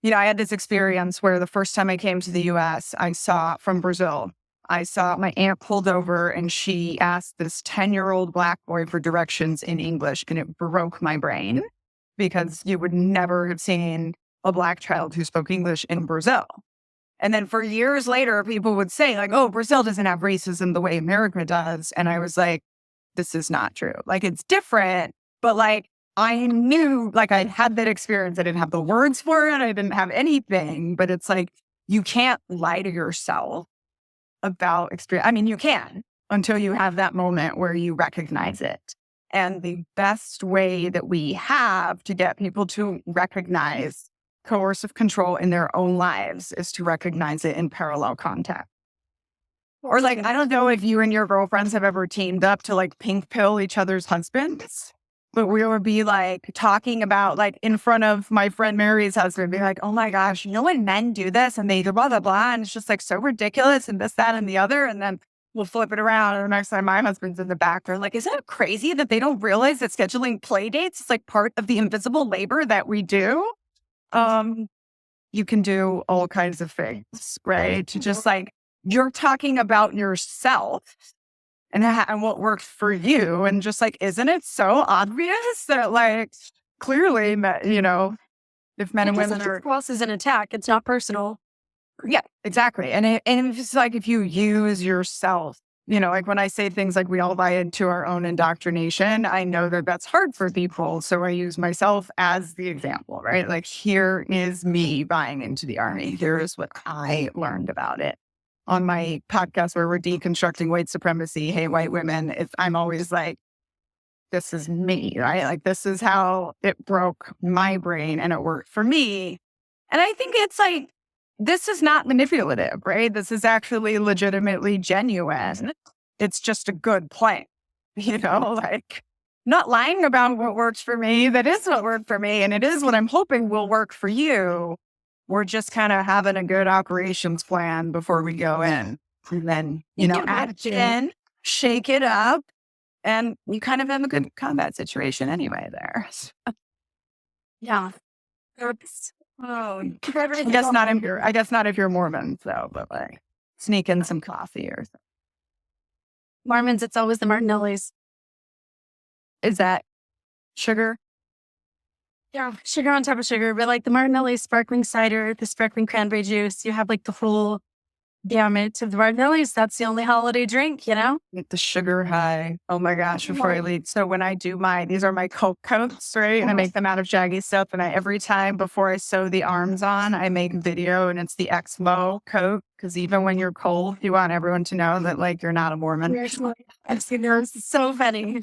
I had this experience where the first time I came to the US, from Brazil, I saw my aunt pulled over and she asked this 10-year-old Black boy for directions in English. And it broke my brain because you would never have seen a Black child who spoke English in Brazil. And then for years later, people would say like, oh, Brazil doesn't have racism the way America does. And I was like, this is not true. Like, it's different, but like, I knew, like, I had that experience. I didn't have the words for it. I didn't have anything, but it's like, you can't lie to yourself about experience. I mean, you can until you have that moment where you recognize it. And the best way that we have to get people to recognize coercive control in their own lives is to recognize it in parallel context. Or like, I don't know if you and your girlfriends have ever teamed up to like pink pill each other's husbands. But we would be like talking about like in front of my friend Mary's husband, be like, oh my gosh, when men do this and they do blah, blah, blah. And it's just like so ridiculous and this, that, and the other. And then we'll flip it around. And the next time my husband's in the back, they're like, isn't it crazy that they don't realize that scheduling play dates is like part of the invisible labor that we do? You can do all kinds of things, right? To just like, you're talking about yourself. And what works for you. And just like, isn't it so obvious that like, clearly, if men and women are... else is an attack, it's not personal. Yeah, exactly. And it's like, if you use yourself, like when I say things like we all buy into our own indoctrination, I know that that's hard for people. So I use myself as the example, right? Like, here is me buying into the army. Here is what I learned about it. On my podcast where we're deconstructing white supremacy, hey, white women, I'm always like, this is me, right? Like, this is how it broke my brain and it worked for me. And I think it's like, this is not manipulative, right? This is actually legitimately genuine. It's just a good plan, like not lying about what works for me. That is what worked for me. And it is what I'm hoping will work for you. We're just kind of having a good operations plan before we go in. And then, add it in, shake it up, and you kind of have a good combat situation anyway there. Yeah. I guess not if you're Mormon, though, but like sneak in some coffee or something. Mormons, it's always the Martinellis. Is that sugar? Yeah, sugar on top of sugar, but like the Martinelli sparkling cider, the sparkling cranberry juice, you have like the whole gamut of the Martinellis. That's the only holiday drink, Get the sugar high. Oh my gosh, before I leave. So when I do these are my Coke coats, right? And I make them out of jaggy stuff. And every time before I sew the arms on, I make a video and it's the Exmo Coke. Because even when you're cold, you want everyone to know that like you're not a Mormon. I've seen those. So funny.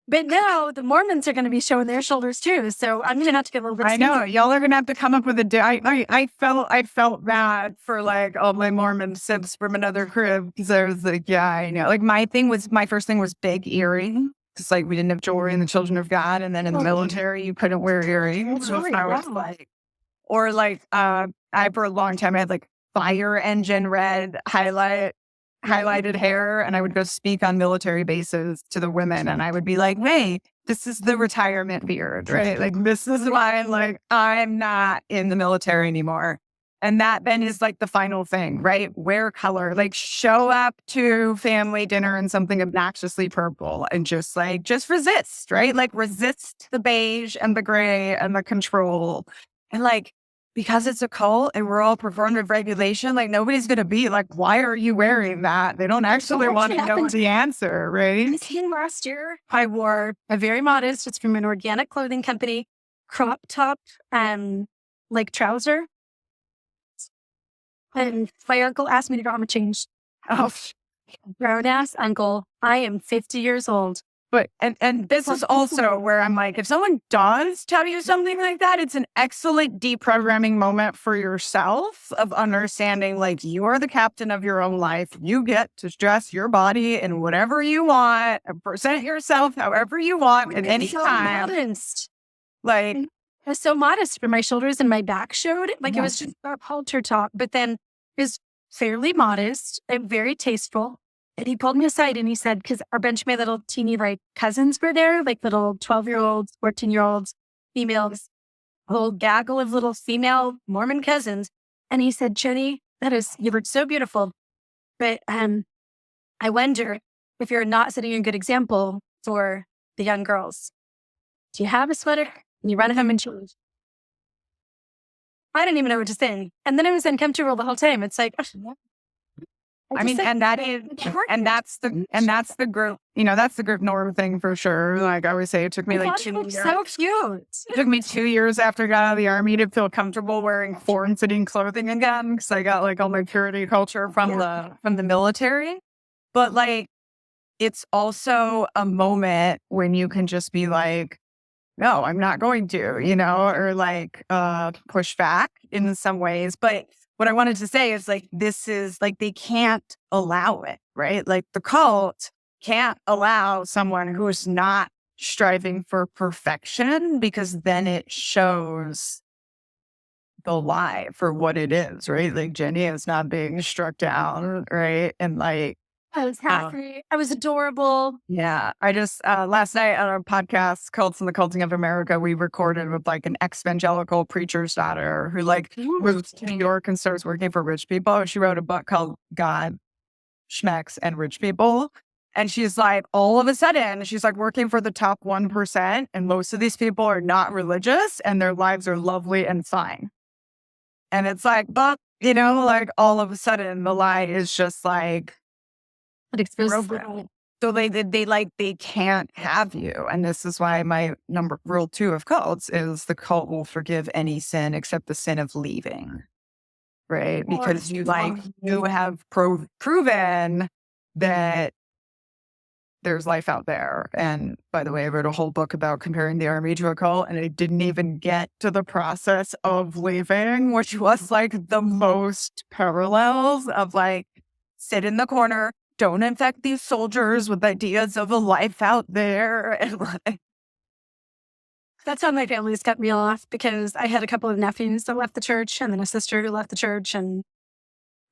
But now the Mormons are going to be showing their shoulders too. So I'm going to have to get a little bit. I know y'all are gonna have to come up with I felt bad for like all my Mormon sips from another crib because I was like, yeah, I know. Like my first thing was big earring. It's like we didn't have jewelry in the Children of God, and then in the military you couldn't wear earrings. So I was like, or like I for a long time I had like fire engine red highlighted hair, and I would go speak on military bases to the women, and I would be like, hey, this is the retirement beard, right? Like, this is why I'm not in the military anymore. And that then is like the final thing, right? Wear color, like show up to family dinner in something obnoxiously purple and just resist, right? Like resist the beige and the gray and the control. And like, because it's a cult and we're all performative regulation, like nobody's going to be like, why are you wearing that? They don't actually want to know the answer, right? I came last year. I wore a very modest, it's from an organic clothing company, crop top, like trouser. And my uncle asked me to go home and change. Oh, Grown ass uncle. I am 50 years old. but and this is also where I'm like, if someone does tell you something like that, it's an excellent deprogramming moment for yourself of understanding like you are the captain of your own life. You get to dress your body in whatever you want and present yourself however you want at any time. Modest. Like, I was so modest, but my shoulders and my back showed. Like it was just a halter top, but then it was fairly modest and very tasteful. And he pulled me aside and he said, because a bunch of my little teeny like cousins were there, like little 12-year-olds, 14-year-olds, females, a whole gaggle of little female Mormon cousins. And he said, Jenny, you were so beautiful. But I wonder if you're not setting a good example for the young girls. Do you have a sweater? And you run home and change. I didn't even know what to say. And then I was uncomfortable the whole time. It's like, I mean, and that's the group, that's the group norm thing for sure. Like I always say, it took me like 2 years. So cute. It took me 2 years after I got out of the army to feel comfortable wearing form-fitting clothing again because I got like all my purity culture from the military. But like, it's also a moment when you can just be like, no, I'm not going to, or like push back in some ways. But what I wanted to say is like, this is like, they can't allow it, right? Like the cult can't allow someone who is not striving for perfection because then it shows the lie for what it is, right? Like Jenny is not being struck down, right? And like, I was happy. I was adorable. Yeah. I just, last night on our podcast, Cults and the Culting of America, we recorded with like an evangelical preacher's daughter who like moved to New York and starts working for rich people. She wrote a book called God, Schmecks, and Rich People. And she's like, all of a sudden, she's like working for the top 1%. And most of these people are not religious and their lives are lovely and fine. And it's like, but, like all of a sudden the lie is just like, so they can't have you. And this is why my rule 2 of cults is the cult will forgive any sin except the sin of leaving. Right? Because you have proven that there's life out there. And by the way, I wrote a whole book about comparing the army to a cult, and I didn't even get to the process of leaving, which was like the most parallels of like, sit in the corner. Don't infect these soldiers with ideas of a life out there. And like, that's how my family's cut me off because I had a couple of nephews that left the church and then a sister who left the church and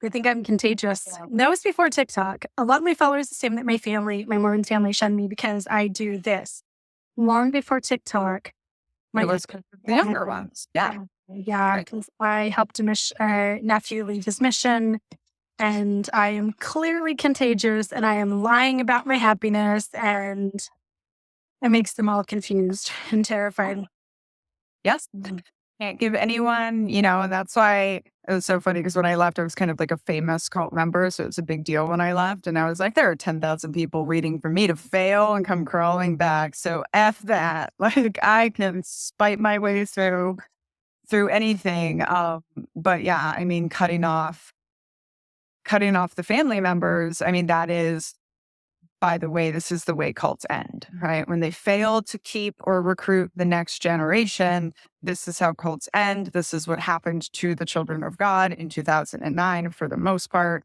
they think I'm contagious. Yeah. That was before TikTok. A lot of my followers assume that my Mormon family shunned me because I do this. Long before TikTok. It was the younger ones. Yeah. Yeah, because I helped a nephew leave his mission. And I am clearly contagious and I am lying about my happiness and it makes them all confused and terrified. Yes. Can't give anyone, and that's why it was so funny because when I left, I was kind of like a famous cult member. So it's a big deal when I left. And I was like, there are 10,000 people waiting for me to fail and come crawling back. So F that. Like I can spite my way through anything. But yeah, I mean, cutting off the family members, I mean, that is by the way, this is the way cults end, right? When they fail to keep or recruit the next generation, this is how cults end. This is what happened to the children of God in 2009 for the most part.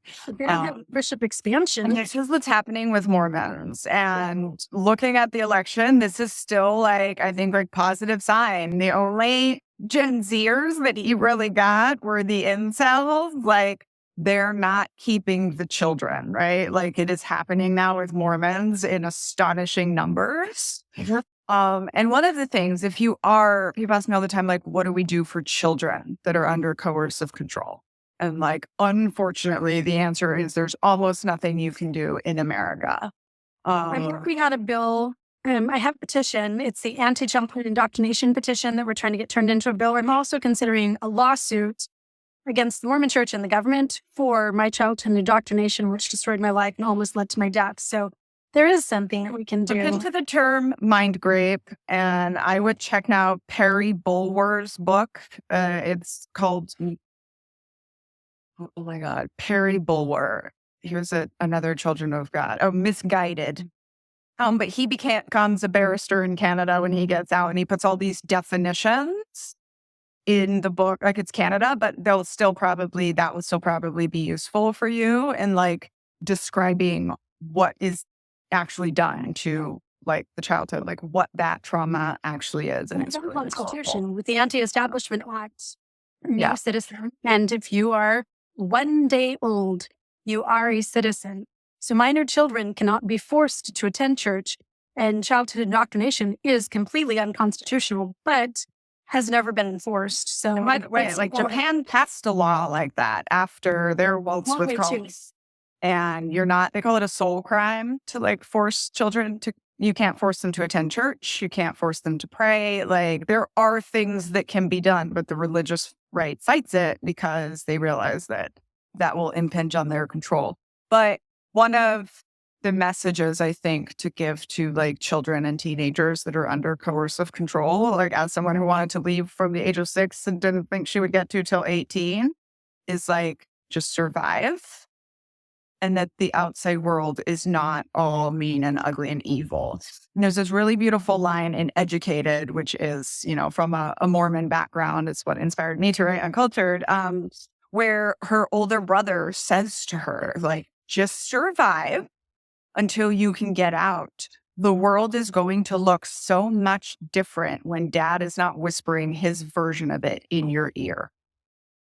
Bishop expansion. And this is what's happening with Mormons. And looking at the election, this is still like, I think, like positive sign. The only Gen Zers that he really got were the incels. Like, they're not keeping the children, right? Like, it is happening now with Mormons in astonishing numbers. And one of the things, people ask me all the time, like, what do we do for children that are under coercive control? And like, unfortunately, the answer is there's almost nothing you can do in America. I think we had a bill. I have a petition. It's the anti-childhood indoctrination petition that we're trying to get turned into a bill. I'm also considering a lawsuit against the Mormon Church and the government for my childhood indoctrination, which destroyed my life and almost led to my death. So there is something that we can do. Look into the term mind grape, and I would check out Perry Bulwer's book. It's called, oh my God, Perry Bulwer. Here's another Children of God. Oh, Misguided. But he becomes a barrister in Canada when he gets out, and he puts all these definitions in the book. Like, it's Canada, but that will still probably be useful for you in like describing what is actually done to like the childhood, like what that trauma actually is. And it's the really Constitution helpful. with the Anti-Establishment Act. You're Yeah. a citizen. And if you are 1 day old, you are a citizen. So minor children cannot be forced to attend church, and childhood indoctrination is completely unconstitutional, but has never been enforced. So, And by the way, like, Japan passed a law like that after their waltz with cults. And they call it a soul crime to like force children you can't force them to attend church. You can't force them to pray. Like, there are things that can be done, but the religious right fights it because they realize that will impinge on their control. But one of the messages I think to give to like children and teenagers that are under coercive control, like as someone who wanted to leave from the age of 6 and didn't think she would get to till 18, is like, just survive. And that the outside world is not all mean and ugly and evil. And there's this really beautiful line in Educated, which is, from a Mormon background. It's what inspired me to write Uncultured, where her older brother says to her, like, just survive until you can get out. The world is going to look so much different when dad is not whispering his version of it in your ear.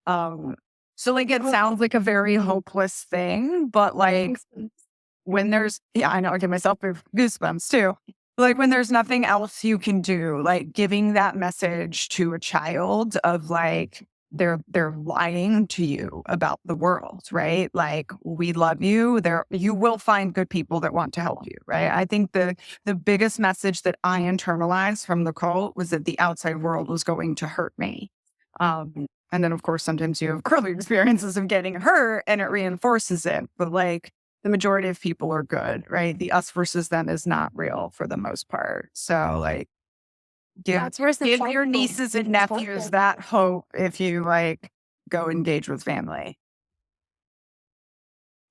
So like, it sounds like a very hopeless thing, but like when I know I give myself goosebumps too. Like, when there's nothing else you can do, like giving that message to a child of like, they're lying to you about the world, right? Like, we love you. You will find good people that want to help you, right? I think the biggest message that I internalized from the cult was that the outside world was going to hurt me. And then, of course, sometimes you have early experiences of getting hurt and it reinforces it. But like, the majority of people are good, right? The us versus them is not real for the most part. So like, give your nieces and nephews that hope if you like go engage with family.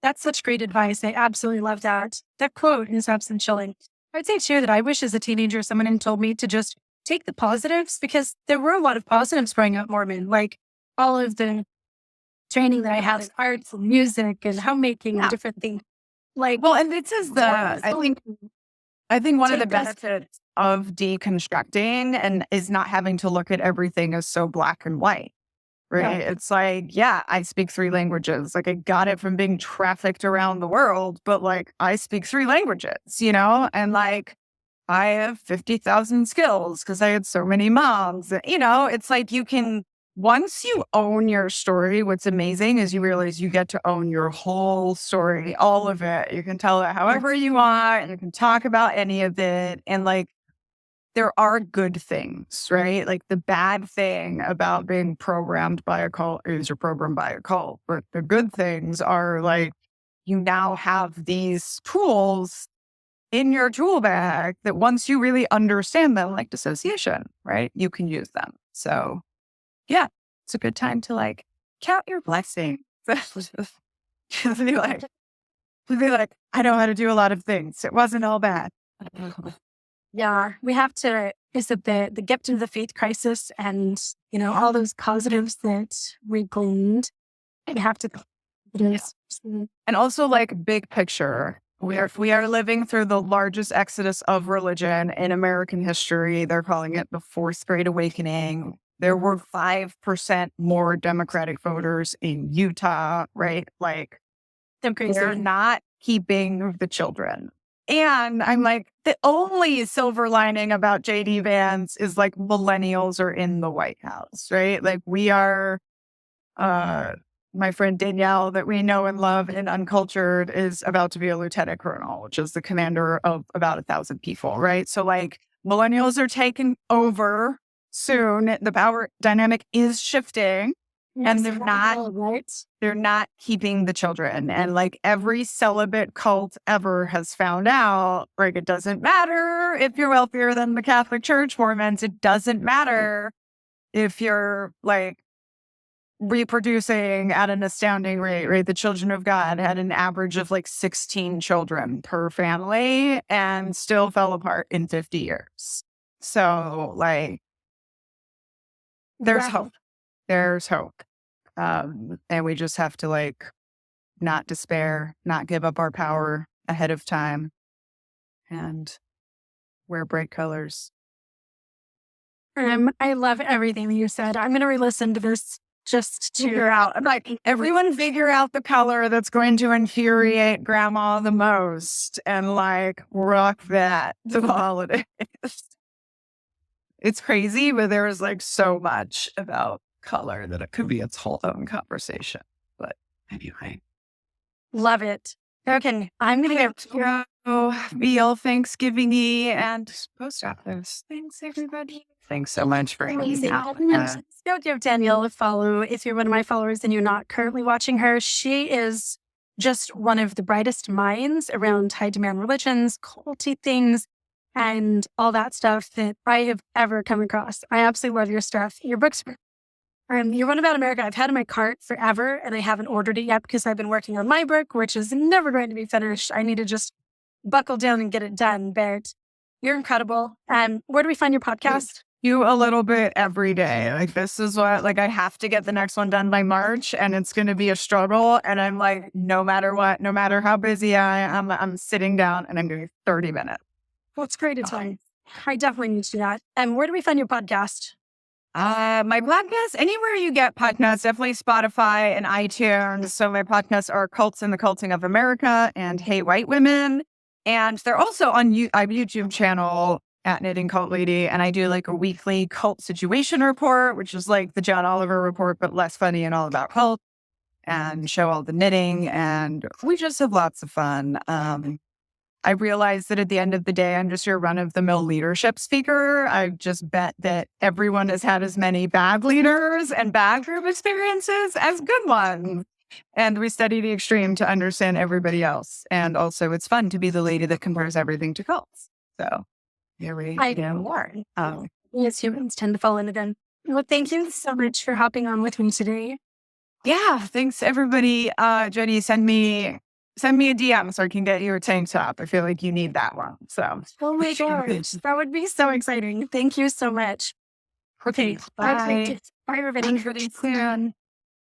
That's such great advice. I absolutely love that. That quote is absolutely chilling. I'd say too that I wish as a teenager someone had told me to just take the positives, because there were a lot of positives growing up Mormon, like all of the training that I had in arts and music and homemaking and different things. Like, well, and this is I think one of the benefits of deconstructing and is not having to look at everything as so black and white, right? Yeah. It's like, yeah, I speak 3 languages. Like, I got it from being trafficked around the world, but like, I speak 3 languages, and like, I have 50,000 skills because I had so many moms. It's like, once you own your story, what's amazing is you realize you get to own your whole story, all of it. You can tell it however you want, and you can talk about any of it. And like, there are good things, right? Like, the bad thing about being programmed by a cult is you're programmed by a cult. But the good things are like, you now have these tools in your tool bag that once you really understand them, like dissociation, right, you can use them. So yeah, it's a good time to like count your blessings. Be like, We'd be like, I know how to do a lot of things. It wasn't all bad. Yeah, we have to, is it the gift of the faith crisis and, all those positives that we gleaned. We have to, yes. And also like big picture. We are living through the largest exodus of religion in American history. They're calling it the Fourth Great Awakening. There were 5% more Democratic voters in Utah, right? Like, they're not keeping the children. And I'm like, the only silver lining about JD Vance is like millennials are in the White House, right? Like we are, my friend Danielle that we know and love in Uncultured is about to be a lieutenant colonel, which is the commander of about 1,000 people, right? So like millennials are taking over soon. The power dynamic is shifting. And they're not keeping the children. And like every celibate cult ever has found out, like it doesn't matter if you're wealthier than the Catholic Church, Mormons. It doesn't matter if you're like reproducing at an astounding rate, right? The Children of God had an average of like 16 children per family and still fell apart in 50 years. So like there's hope. There's hope. And we just have to like not despair, not give up our power ahead of time, and wear bright colors. I love everything that you said. I'm going to re-listen to this just to figure out. I'm like, everyone figure out the color that's going to infuriate grandma the most and like rock that to the holidays. It's crazy, but there is like so much about color that it could be its whole own conversation. But anyway. Love it. Okay, I'm going to be all Thanksgiving-y and post office. Thanks, everybody. Thanks so much for hanging out. Go give Danielle a follow. If you're one of my followers and you're not currently watching her, she is just one of the brightest minds around high demand religions, culty things, and all that stuff that I have ever come across. I absolutely love your stuff. Your books, your one about America, I've had in my cart forever, and I haven't ordered it yet because I've been working on my book, which is never going to be finished. I need to just buckle down and get it done. But you're incredible. Where do we find your podcast? You a little bit every day. Like this is what, like I have to get the next one done by March, and it's going to be a struggle. And I'm like, no matter what, no matter how busy I am, I'm sitting down and I'm doing 30 minutes. Well, it's great. It's fine. I definitely need to do that. And where do we find your podcast? My podcast, anywhere you get podcasts, definitely Spotify and iTunes. So my podcasts are Cults and the Culting of America and Hate White Women. And they're also on I have a YouTube channel at Knitting Cult Lady. And I do like a weekly cult situation report, which is like the John Oliver report, but less funny and all about cult, and show all the knitting. And we just have lots of fun. I realize that at the end of the day, I'm just your run-of-the-mill leadership speaker. I just bet that everyone has had as many bad leaders and bad group experiences as good ones. And we study the extreme to understand everybody else. And also, it's fun to be the lady that compares everything to cults. So here we go. Yes, humans tend to fall into them. Well, thank you so much for hopping on with me today. Yeah, thanks, everybody. Jenny, send me a DM so I can get you a tank top. I feel like you need that one. So, oh my gosh, that would be so exciting. Thank you so much. Okay, bye. Bye, everybody.